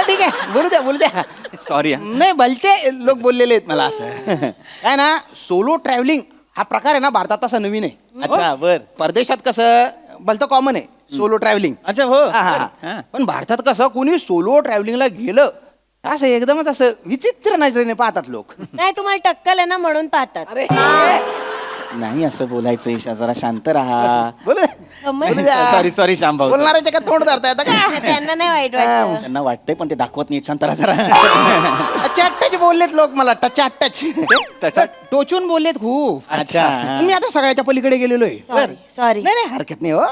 ठीक आहे, बोलू द्या. सॉरी. नाही, भलते लोक बोललेले आहेत मला असं. काय ना, सोलो ट्रॅव्हलिंग हा प्रकार आहे ना भारतात तसा नवीन आहे. अच्छा, बर. परदेशात कसं भलतं कॉमन आहे सोलो ट्रॅव्हलिंग. अच्छा, हो. हा. पण भारतात कसं कोणी सोलो ट्रॅव्हलिंगला गेलं असं एकदमच असं विचित्र नजरेने पाहतात लोक. नाही तुम्हाला टक्कल आहे ना म्हणून पाहतात. नाही असं बोलायचं ईशा, जरा शांत राहा. गंमत. सॉरी श्याम भाऊ. बोलणाऱ्याच्या का तोंड धरता येतं का? त्यांना नाही वाईट वाटत. त्यांना वाटतंय पण ते दाखवत नाही. शांत राहा जरा. टच बोललेत लोक मला टच टोचून बोललेत खूप. अच्छा. मी आता सगळ्याच्या पलीकडे गेलेलो आहे. सॉरी नाही हरकत नाही हो.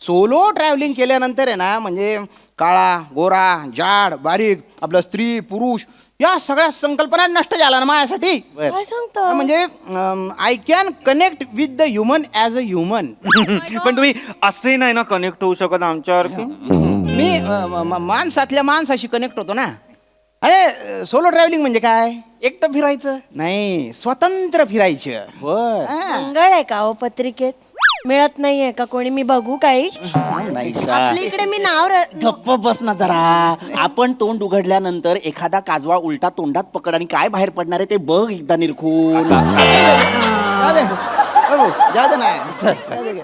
सोलो ट्रॅव्हलिंग केल्यानंतर आहे ना म्हणजे काळा गोरा जाड बारीक आपलं स्त्री पुरुष या सगळ्या संकल्पना नष्ट झाला ना माझ्यासाठी. काय सांगतो म्हणजे I can connect with the human as a human. पण तुम्ही असे नाही ना कनेक्ट होऊ शकत आमच्यावर. मी माणसातल्या माणसाशी कनेक्ट होतो ना. अरे सोलो ट्रॅव्हलिंग म्हणजे काय? एकटं फिरायचं नाही स्वतंत्र फिरायचं. बर. मंगळ आहे का हो पत्रिकेत मिळत नाहीये का कोणी? मी बघू काही नाही ईशा. आपल्या इकडे मी नाव गप्प बस ना जरा. आपण तोंड उघडल्यानंतर एखादा काजवा उलटा तोंडात पकड आणि काय बाहेर पडणार आहे ते बघ एकदा निरखून. जाऊ दे ना.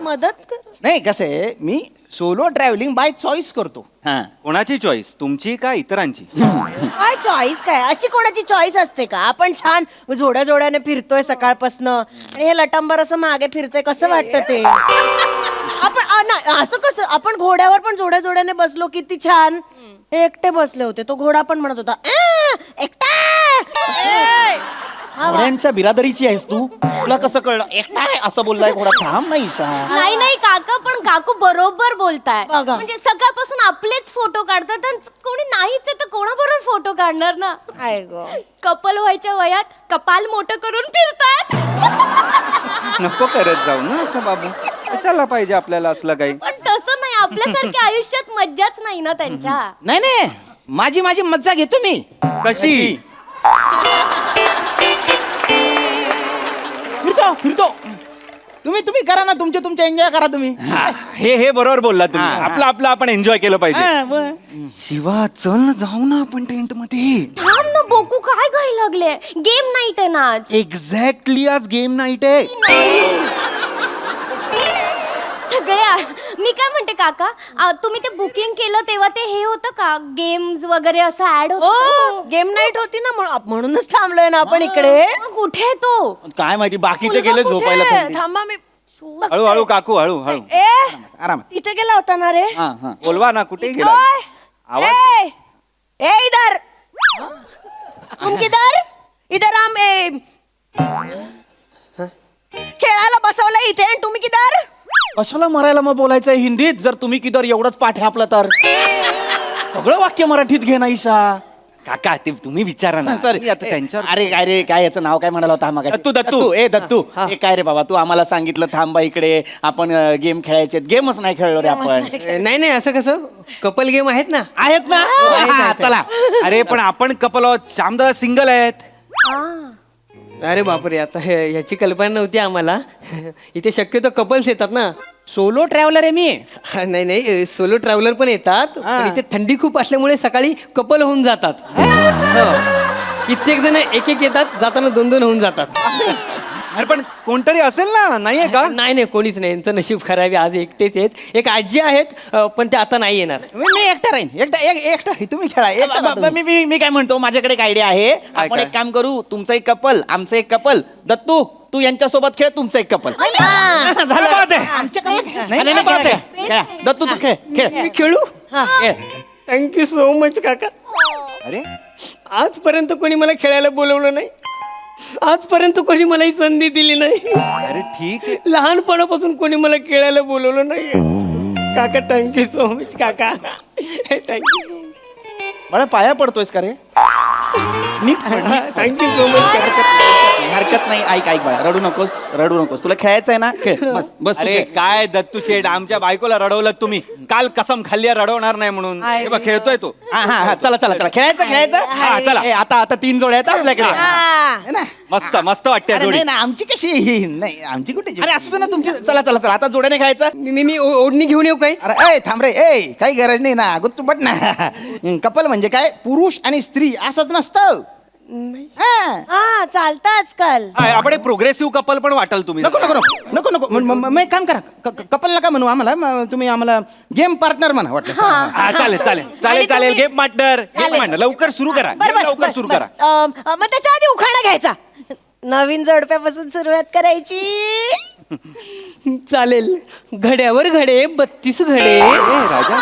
मदत कर. नाही कसं आहे मी सोलो ट्रॅव्हलिंग बाय चॉईस करतो. हा. कोणाची चॉईस, तुमची का इतरांची? काय चॉईस काय? अशी कोणाची चॉईस असते का? आपण छान जोड्या जोड्याने फिरतोय सकाळपासनं आणि हे लटांबर असं मागे फिरतोय कसं वाटतं ते? आपण नाही असं कसं? आपण घोड्यावर पण जोड्या जोड्याने बसलो किती छान. हे एकटे बसले होते तो घोडा पण म्हणत होता एकटा. घोड्यांच्या बिरादरीची आहेस तू? तुला कसं कळलं एकटा आहे असं बोललाय घोडा? थांब नाही ईशा. नाही काका, पण काकू बरोबर बोलताय. बघा. म्हणजे सकाळपासून आपलेच फोटो काढतात आणि कोणी नाहीच आहे तर कोणाबरोबर फोटो काढणार ना? आय गो कपल व्हायच्या वयात कपाल मोठं करून फिरतात. नको करत जाऊ ना असं बाबू. कशाला पाहिजे आपल्याला असलं काही? पण तसं नाही, आपल्यासारख्या आयुष्यात मज्जाच नाही ना त्यांच्या. नाही माझी मज्जा घेतो मी. कशी? फिरतो तुम्ही करा ना तुमच्या एन्जॉय करा तुम्ही. हे बरोबर बोलला तुम्ही. आपलं आपण एन्जॉय केलं पाहिजे. हा, बरं. शिवा चल ना जाऊ ना आपण टेंट मध्ये. थांब ना बोकू, काय घाई लागले? गेम नाईट आहे ना आज. एक्झॅक्टली आज गेम नाईट आहे. सगळ्या मी काय म्हणते काका, तुम्ही ते बुकिंग केलं तेव्हा ते हे होतं का गेम्स वगैरे असं ऍड होतं? गेम नाईट होती ना म्हणूनच थांबलोय ना आपण इकडे. कुठे आहे तो? काय माहिती बाकीचे मुलगा गेले कुठे झोपायला आहे? थंडीत. थांबा मी हळू काकू हळू. आराम. इथे गेला होता ना रे? हा. बोलवा ना कुठे गेला ओय! आवाज. ए इधर तुम किधर? इधर खेळायला बसवलं इथे आणि तुम्ही किधर? कशाला मरायला मग बोलायचंय हिंदीत? जर तुम्ही किधर एवढंच पाठ आहे आपलं तर सगळं वाक्य मराठीत घे ना ईशा. काका ते तुम्ही विचारा ना. सॉरी आता त्यांच्यावर अरे काय याचं नाव काय म्हणाला होता मागे? दत्तू. हे काय रे बाबा, तू आम्हाला सांगितलं थांबा इकडे आपण गेम खेळायचे. गेमच नाही खेळलो रे आपण. नाही असं कसं? कपल गेम आहेत ना. आहेत ना? हा, चला. अरे पण आपण कपल आहोत, श्यामदा सिंगल आहेत. अरे बापरे, आता ह्याची कल्पना नव्हती आम्हाला. इथे शक्यतो कपल्स येतात ना. सोलो ट्रॅव्हलर आहे मी. नाही सोलो ट्रॅव्हलर पण येतात, पण इथे थंडी खूप असल्यामुळे सकाळी कपल होऊन जातात. हो. कित्येक जण एक येतात, जाताना 2 होऊन जातात. अरे पण कोणतरी असेल ना, नाहीये का? नाही कोणीच नाही. यांचं नशीब खराबी, आज एकटेच आहेत. एक आजी आहेत, पण ते आता नाही येणार. मी एकटा राहीन. एकटा तुम्ही खेळा. एकटा राहा तुम्ही. मी काय म्हणतो, माझ्याकडे एक आयडिया आहे. आपण काय? एक काम करू, तुमचं एक कपल आमचं एक कपल. दत्तू तू यांच्यासोबत खेळ, तुमचं एक कपल. आमच्या खेळा. दत्तू तू खेळ. मी खेळू? थँक्यू सो मच काका. अरे आजपर्यंत कोणी मला खेळायला बोलवलं नाही. आजपर्यंत कोणी मला ही संधी दिली नाही. अरे ठीक आहे. लहानपणापासून कोणी मला खेळायला बोलवलं नाही. काका थँक्यू सो मच काका. Thank you so much. मला पाया पडतोयस का रे? थँक्यू सो मच काका. हरकत नाही. ऐक बाळा, रडू नकोस. तुला खेळायचं आहे ना? बस तू अरे खेळ. काय दत्तू शेठ, आमच्या बायकोला रडवलं तुम्ही. काल कसम खाल्ली रडवणार नाही म्हणून. हे बघ खेळतोय तो. हा चला खेळायचं. हा चला. आता 3 जोड्या आहेत आपल्याकडे. मस्त वाटते अरे जोडी. नाही आमची कशी नाही आमची कुठे अरे असू दे ना तुमची. चला आता जोड्याने खेळायचं. मी ओढणी घेऊन येऊ काय? अरे थांब रे. काही गरज नाही ना गुत्तू बट ना. कपल म्हणजे काय पुरुष आणि स्त्री असंच नसतं. हा चालतं आजकाल. आपण प्रोग्रेसिव्ह कपल पण वाटाल तुम्ही. नको नको नको नको नको मग एक काम करा, कपल नका म्हणू आम्हाला, तुम्ही आम्हाला गेम पार्टनर म्हणा वाटलं. हा, चालेल चालेल चालेल चालेल. गेम पार्टनर लवकर सुरू करा. लवकर सुरू करा. मग त्याच्या आधी उखाणा घ्यायचा. नवीन जोडप्यापासून सुरुवात करायची. चालेल. घड्यावर घडे 32 घडे. राजा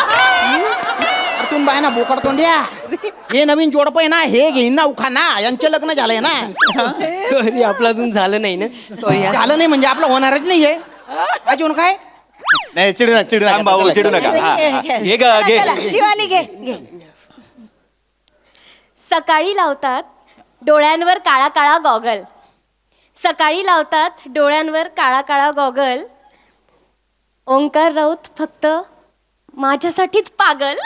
तुम्ही बाय ना बोकड तोंड्या, हे नवीन जोडप आहे ना, हे घेईन ना उखाना, यांचे लग्न झालंय ना. सॉरी आपलं अजून झालं नाही ना. सॉरी. झालं नाही म्हणजे आपलं होणारच नाहीये अजून काय. नाही चिडू नका, चिडू नका भाऊ, चिडू नका. हा, हा. घे ग, घे. चला, शिवाली घे घे. सकाळी लावतात डोळ्यांवर काळा काळा गॉगल. सकाळी लावतात डोळ्यांवर काळा काळा गॉगल. ओंकार राऊत फक्त माझ्यासाठीच पागल.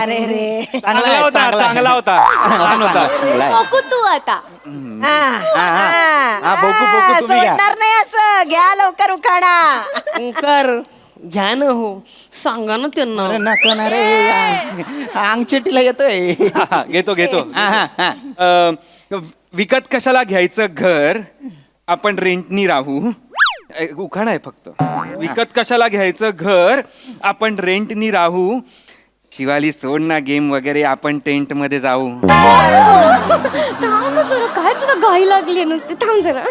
अरे रे. चांगला होता, चांगला होता, छान होता. बघू तू आता. तुम्ही घ्या. सोडणार नाही असं. घ्या लवकर उखाणा. ओंकार घ्या ना हो, सांगा ना त्यांना. अरे नको ना रे, अंगचेटीला येतोय. घेतो घेतो. विकत कशाला घ्यायचं घर, आपण रेंटनी राहू. उखाणा आहे फक्त. विकत कशाला घ्यायचं घर, आपण रेंटनी राहू. शिवाली सोड ना गेम वगैरे, आपण टेंट मध्ये जाऊ. थांब ना जरा, काय तुला घाई लागली नुसती. थांब जरा.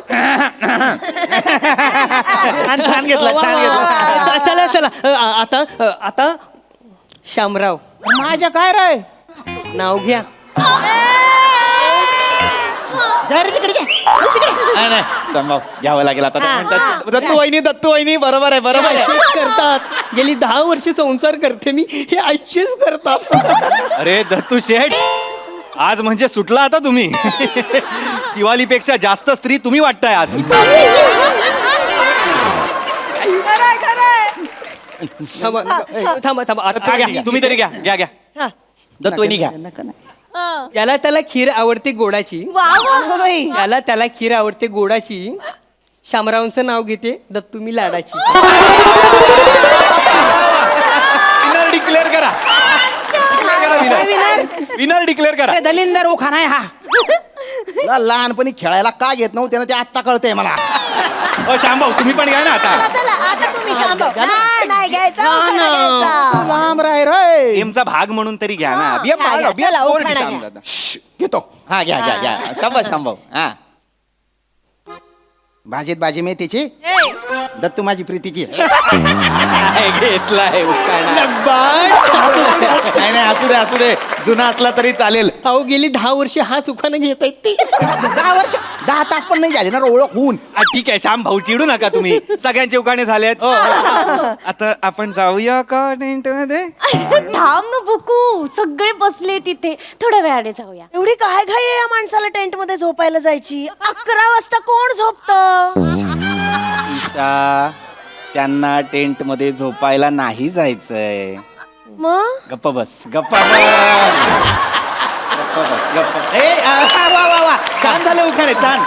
छान घेतला, छान घेतला. चला चला. आता आता शामराव माझ्या काय रे, नाव घ्या. जा रे तिकडे घे. नाही नाही संभाव घ्यावं लागेल आता. ते म्हणतात, दत्तू वहिनी बरोबर आहे, बरोबर आहे. असेच करतात. गेली 10 वर्ष संसार करते मी, हे असेच करतात. अरे दत्तू शेठ, आज म्हणजे सुटला आता तुम्ही. शिवालीपेक्षा जास्त स्त्री तुम्ही वाटताय आज. थांबा थांबा. हा, घ्या, तुम्ही तरी घ्या घ्या घ्या. दत्तू वहिनी घ्या. ज्याला त्याला खीर आवडते गोडाची, वा वा. ज्याला त्याला खीर आवडते गोडाची, शामरावांचं नाव घेते दत्तू मी लाडाची. विनर डिक्लेअर करा. विनर डिक्लेअर करा. अरे दलिंदर उखाणा आहे हा. लहानपणी खेळायला का घेत नव्हते ना, ते आत्ता कळतंय मला. श्यामभाऊ तुम्ही पण घ्या ना आता. चला आता तुम्ही शांत. नाही घ्यायचा उखाणा घ्यायचा. लांब राय रे. गेमचा भाग म्हणून तरी घ्या ना. घ्या, चला, उखाणा घ्या. घेतो. हा घ्या घ्या घ्या. शाबास संभाव. हा भाजीत भाजी मेथीची, दत्तू माझी प्रीतीची. घेतलाय उखाणा. नाही नाही असू दे, असू दे. जुना असला तरी चालेल. अहो गेली 10 वर्ष हा चुकानं घेत आहेत ते. 10 वर्ष 10 तास पण नाही झाले ना ओळख होऊन. ठीक आहे श्याम भाऊ, चिडू नका तुम्ही. सगळ्यांचे उखाणे झालेत. आता आपण जाऊया का टेंट मध्ये? थांब ना बुकू, सगळे बसले तिथे. थोड्या वेळाने जाऊया. एवढी काय घाई आहे या माणसाला टेंट मध्ये झोपायला जायची. 11 वाजता कोण झोपतं. ईशा, त्यांना टेंट मध्ये झोपायला नाही जायचंय. मग गप्प बस, गप्प बस. गप्प बस, गप्प. वा वा वा, छान झाले उखाणे, छान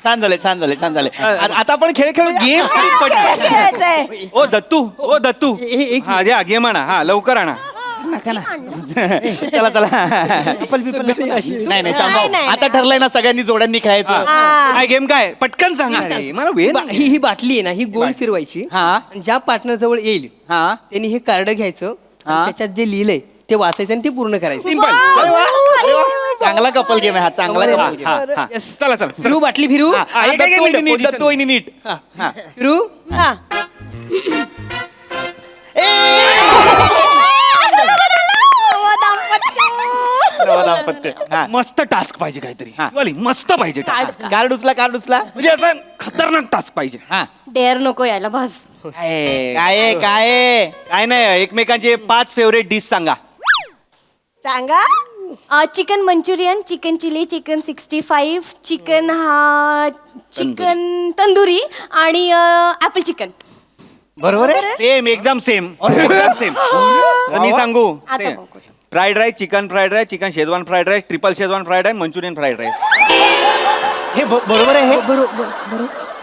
छान झाले, छान झाले, छान झाले. आता आपण खेळ खेळू. गेम खेळायचंय. ओ दत्तू हा द्या गेम आणा. हा लवकर आणा. चला चला. नाही नाही संभाव. आता ठरलंय ना सगळ्यांनी जोड्यांनी खेळायचं. काय गेम काय पटकन सांगा. मला वेळ ही बाटली आहे ना, ही गोल फिरवायची. हा. आणि ज्या पार्टनर जवळ येईल हा त्यांनी हे कार्ड घ्यायचं आणि त्याच्यात जे लिहिलंय ते वाचायचं आणि ते पूर्ण करायचं. सिंपल. चांगला कपल गेम आहे हा, चांगला कपल गेम. चला चला. फिरू बाटली फिरू. दत्तू वहिनी नीट, दत्तू वहिनी नीट. फिरू. दाम्पत्य. हा. मस्त टास्क पाहिजे काहीतरी. वाली, मस्त पाहिजे टास्क. कार्ड उचला, कार्ड उचला. म्हणजे असं खतरनाक टास्क पाहिजे. हा. डेअर नको यायला बस. काय काय काय नाही, एकमेकांचे 5 फेवरेट डिश सांगा. सांगा. Chicken manchurian, chicken chilli, chicken 65, chicken tandoori आणि ऍपल चिकन. बरोबर आहे. सेम, एकदम सेम, एकदम सेम. मी सांगू. आता बघू. Fried rice, chicken fried rice, chicken Schezwan fried rice, triple Schezwan fried rice, Manchurian fried rice. हे बरोबर आहे. हे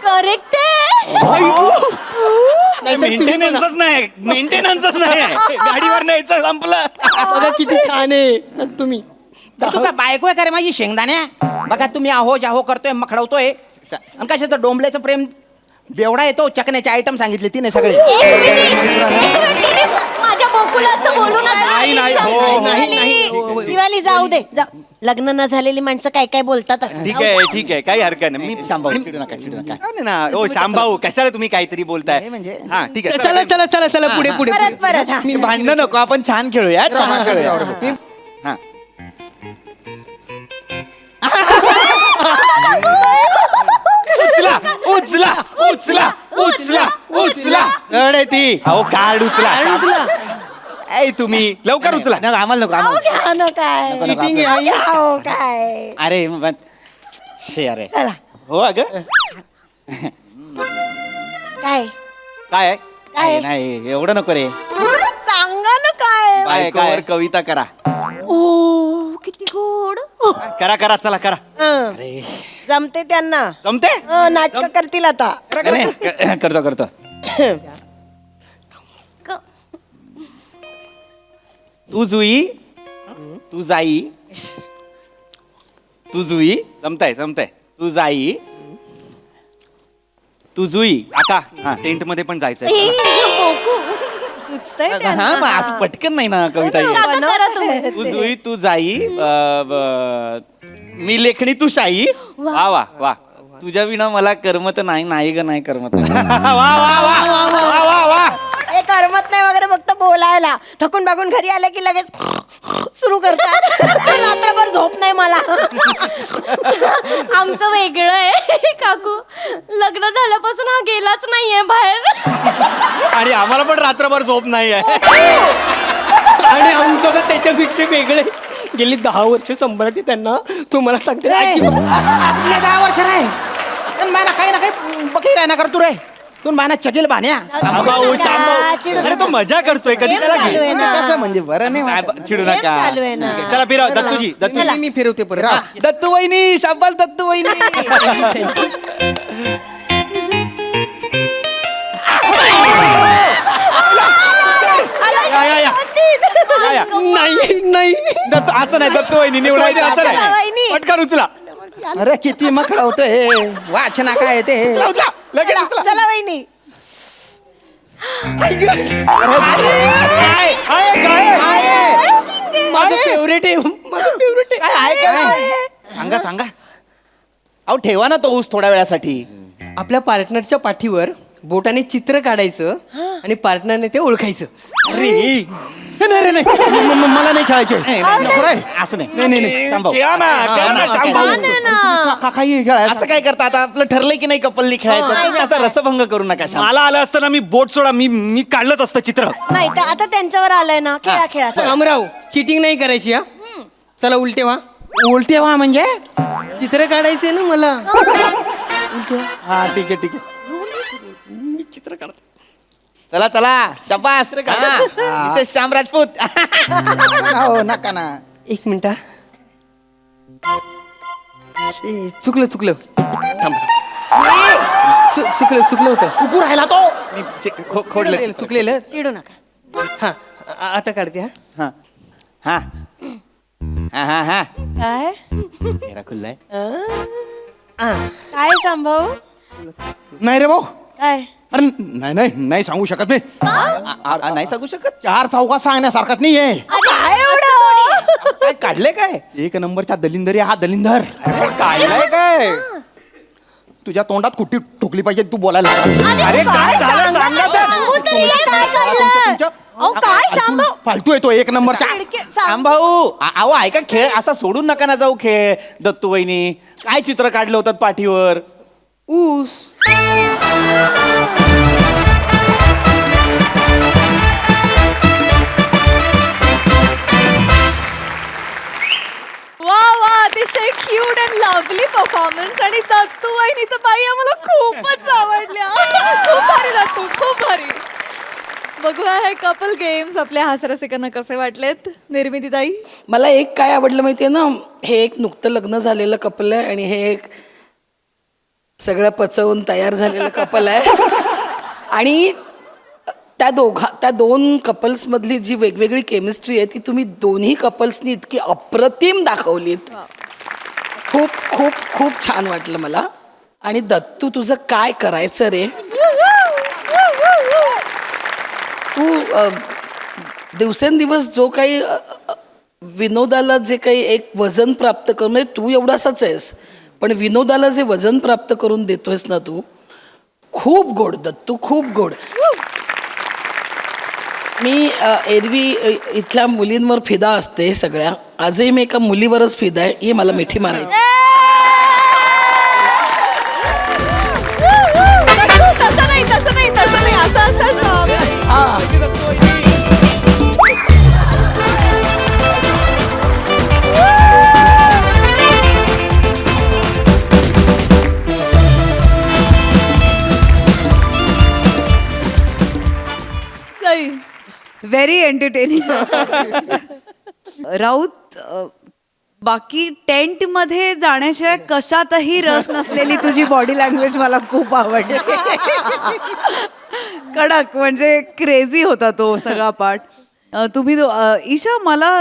करेक्ट आहे. मेंटेनन्सच नाही, मेंटेनन्सच नाही. गाडीवर न्यायचं संपलं. बघा किती छान आहे तुम्ही. तू काय बायको आहे का रे माझी शेंगदाण्या? बघा तुम्ही आहो जाहो करतोय मखडवतोय आणि कशाचं डोंबल्याचं प्रेम बेवडा येतो. चकण्याचे आयटम सांगितले तिने सगळे. माझ्या बोकुला असं बोलू नका. शिवाली जाऊ दे लग्न न झालेली माणसं काय काय बोलतात असं. ठीक आहे काही हरकत नाही. मी शांभाऊ चिडू नका नाही ना. ओ शांभाऊ कशाला तुम्ही काहीतरी बोलताय म्हणजे हा ठीक आहे चला चला चला चला पुढे पुढे परत परत हा. मी भांडणं नको आपण छान खेळूया छान खेळूया हा उचला उचला उचला उचला उचला अरे ती अहो कार्ड उचला ऐ तुम्ही लवकर उचला आम्हाला नको अहो, घ्या ना काय Meeting आहे. घ्या हो काय अरे शे अरे चला हो अगं काय काय काय? नाही एवढं नको रे सांगा ना काय बायकोवर कविता करा ओ किती गोड. करा करा चला करा हं. जमते त्यांना जमते नाटक करतील आता करतो करतो तू जुई तू जाई तू जुई जमताय जमताय तू जाई तू जुई आता टेंट मध्ये पण जायचंय ए, बोकू. सुचतंय हा त्यांना. मग असं पटकन नाही ना कविता येत. काका करा तुम्ही. तू जुई तू जाई मी लेखणी तू शाई वा वा वा तुझ्या विना मला करमत नाही नाही ग नाही करमत वा वा वा वा वा वा हे करमत नाही वगैरे फक्त बोलायला थकून बागून घरी आले की लगेच सुरू करतात रात्रभर झोप नाही मला आमचं वेगळं आहे काकू. लग्न झाल्यापासून हा गेलाच नाहीये बाहेर. आणि आम्हाला पण रात्रभर झोप नाही आहे आणि आमचं तर त्याच्यापेक्षा वेगळे गेली 10 वर्ष संभाळते त्यांना. तुम्हाला सांगते आपल्या 10 वर्ष रे पण मला काही ना काही बकी राहणार करतो रे. तू माना चकील बाण्या शांभाऊ शांभाऊ अरे तो मजा करतोय कधी Game त्याला चालू आहे ना. कसं म्हणजे बरं नाही वाटत. चिडू Game नका चालू आहे ना. चला फिराव दत्तूजी दत्तू मी फिरवते परत. दत्तू वहिनी शाबास दत्तू वहिनी. नाही नाही दत्तू असं नाही दत्तू वहिनी निवडायचं असं चला, नाही वहिनी. पटकन उचला अरे किती मखळ होतोय वाचना काय आहे ते. उचला, उचला लगेच उचला चला वहिनी आहे, आहे, काय? माझं फेवरेट आहे माझं फेवरेट आहे. काय आहे काय सांगा सांगा अहो ठेवा ना तो ऊस थोड्या वेळासाठी आपल्या पार्टनरच्या पाठीवर बोटाने चित्र काढायचं आणि पार्टनरने ते ओळखायचं. अरे नाही नाही मला नाही खेळायचे नको रे. असं नाही नाही, नाही. शांभाऊ. खेळा ना, खेळा ना, असं शांभाऊ. नाही. काही खेळायचं असं काय करता आता आपलं ठरलंय की नाही कपलनी खेळायचं तुम्ही असा रसभंग करू नका मला आलं असतं ना मी बोट सोडा मी काढलंच असतं चित्र नाही तर आता त्यांच्यावर आलंय ना खेळा खेळा चला. रामराव चिटिंग नाही करायची हा. चला उलटे व्हा. उलटे व्हा म्हणजे चित्र काढायचे ना मला. हा ठीक आहे ठीक आहे. चित्र काढतो. चला चला शाबास मिसेस श्याम राजपूत हो नका ना. 1 मिनिट. चुकलं चुकलं थांब. चुकलं होतं. कुकू राहिला तो. खोडलं चुकलेलं. चिडू नका हा आता काढते हा. हा हा हा हा हा काय चेहरा खुल्लाय काय संभव नाही रे भाऊ. काय अरे नाही नाही नाही सांगू शकत मी. नाही सांगू शकत 4 चौकात सांगण्यासारखं नाहीये. काय एवढं काय काढले काय 1 नंबरचा दलिंदर आहे हा दलिंदर. काढलाय काय तुझ्या तोंडात कुठे ठोकली पाहिजे तू बोलायला लागला. अरे काय झालं सांगा तर. सांगू तरी हे काय कळलं अहो काय संभव फालतू येतो 1 नंबरचा. श्याम भाऊ अहो ऐका खेळ असा सोडून नका ना जाऊ खेळ दत्तू वहिनी काय चित्र काढलं होतं पाठीवर ऊस. वा वा अतिशय क्यूट अँड लवली परफॉर्मन्स. आणि दत्तू वहिनी तर बाई आम्हाला खूपच आवडल्या. खूप भारी दत्तू खूप भारी. बघूया हे कपल गेम्स आपल्या हास्यरसिकांना कसे वाटलेत. निर्मिती ताई मला एक काय आवडलं माहितीये ना, हे एक नुकतं लग्न झालेलं कपल आहे आणि हे एक सगळं पचवून तयार झालेलं कपल आहे. आणि त्या दोन कपल्समधली जी वेगवेगळी केमिस्ट्री आहे ती तुम्ही दोन्ही कपल्सनी इतकी अप्रतिम दाखवलीत. खूप खूप खूप छान वाटलं मला. आणि दत्तू तुझं काय करायचं रे. तू दिवसेंदिवस जो काही विनोदाला जे काही एक वजन प्राप्त करून, म्हणजे तू एवढासाच आहेस पण विनोदाला जे वजन प्राप्त करून देतोयस ना तू, खूप गोड दत्तू, खूप गोड. मी एरवी इथल्या मुलींवर फिदा असते सगळ्या. आजही मी एका मुलीवरच फिदा आहे. ही मला मिठी मारायची. तसं नाही असं सई. Very entertaining. राऊत, बाकी टेंटमध्ये जाण्याशिवाय कशातही रस नसलेली तुझी बॉडी लँग्वेज मला खूप आवडली. कडक, म्हणजे क्रेझी होता तो सगळा पार्ट. तुम्ही ईशा, मला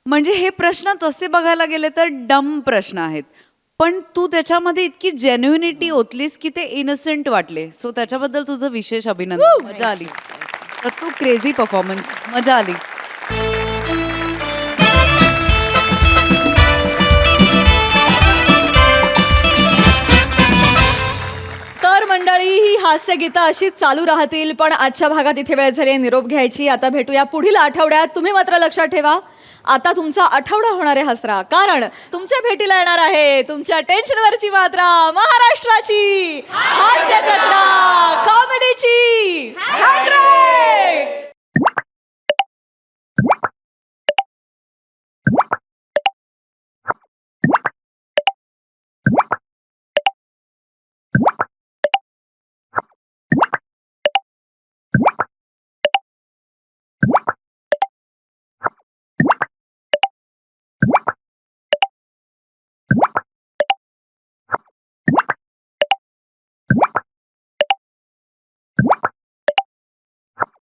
म्हणजे हे प्रश्न तसे बघायला गेले तर डम प्रश्न आहेत, पण तू त्याच्यामध्ये इतकी जेन्युइनिटी ओतलीस की ते इनोसेंट वाटले. सो त्याच्याबद्दल तुझं विशेष अभिनंदन. मजा आली. तर तू क्रेझी परफॉर्मन्स, मजा आली. तर मंडळी, ही हास्य गीतं अशीच चालू राहतील, पण आजच्या भागात इथे वेळ झाली निरोप घ्यायची. आता भेटूया पुढील आठवड्यात. तुम्ही मात्र लक्षात ठेवा, आता तुमचा आठवडा होणार आहे हसरा, कारण तुमच्या भेटीला येणार आहे तुमच्या टेन्शनवरची मात्रा, महाराष्ट्राची हास्य जत्रा, कॉमेडीची हॅट्रिक.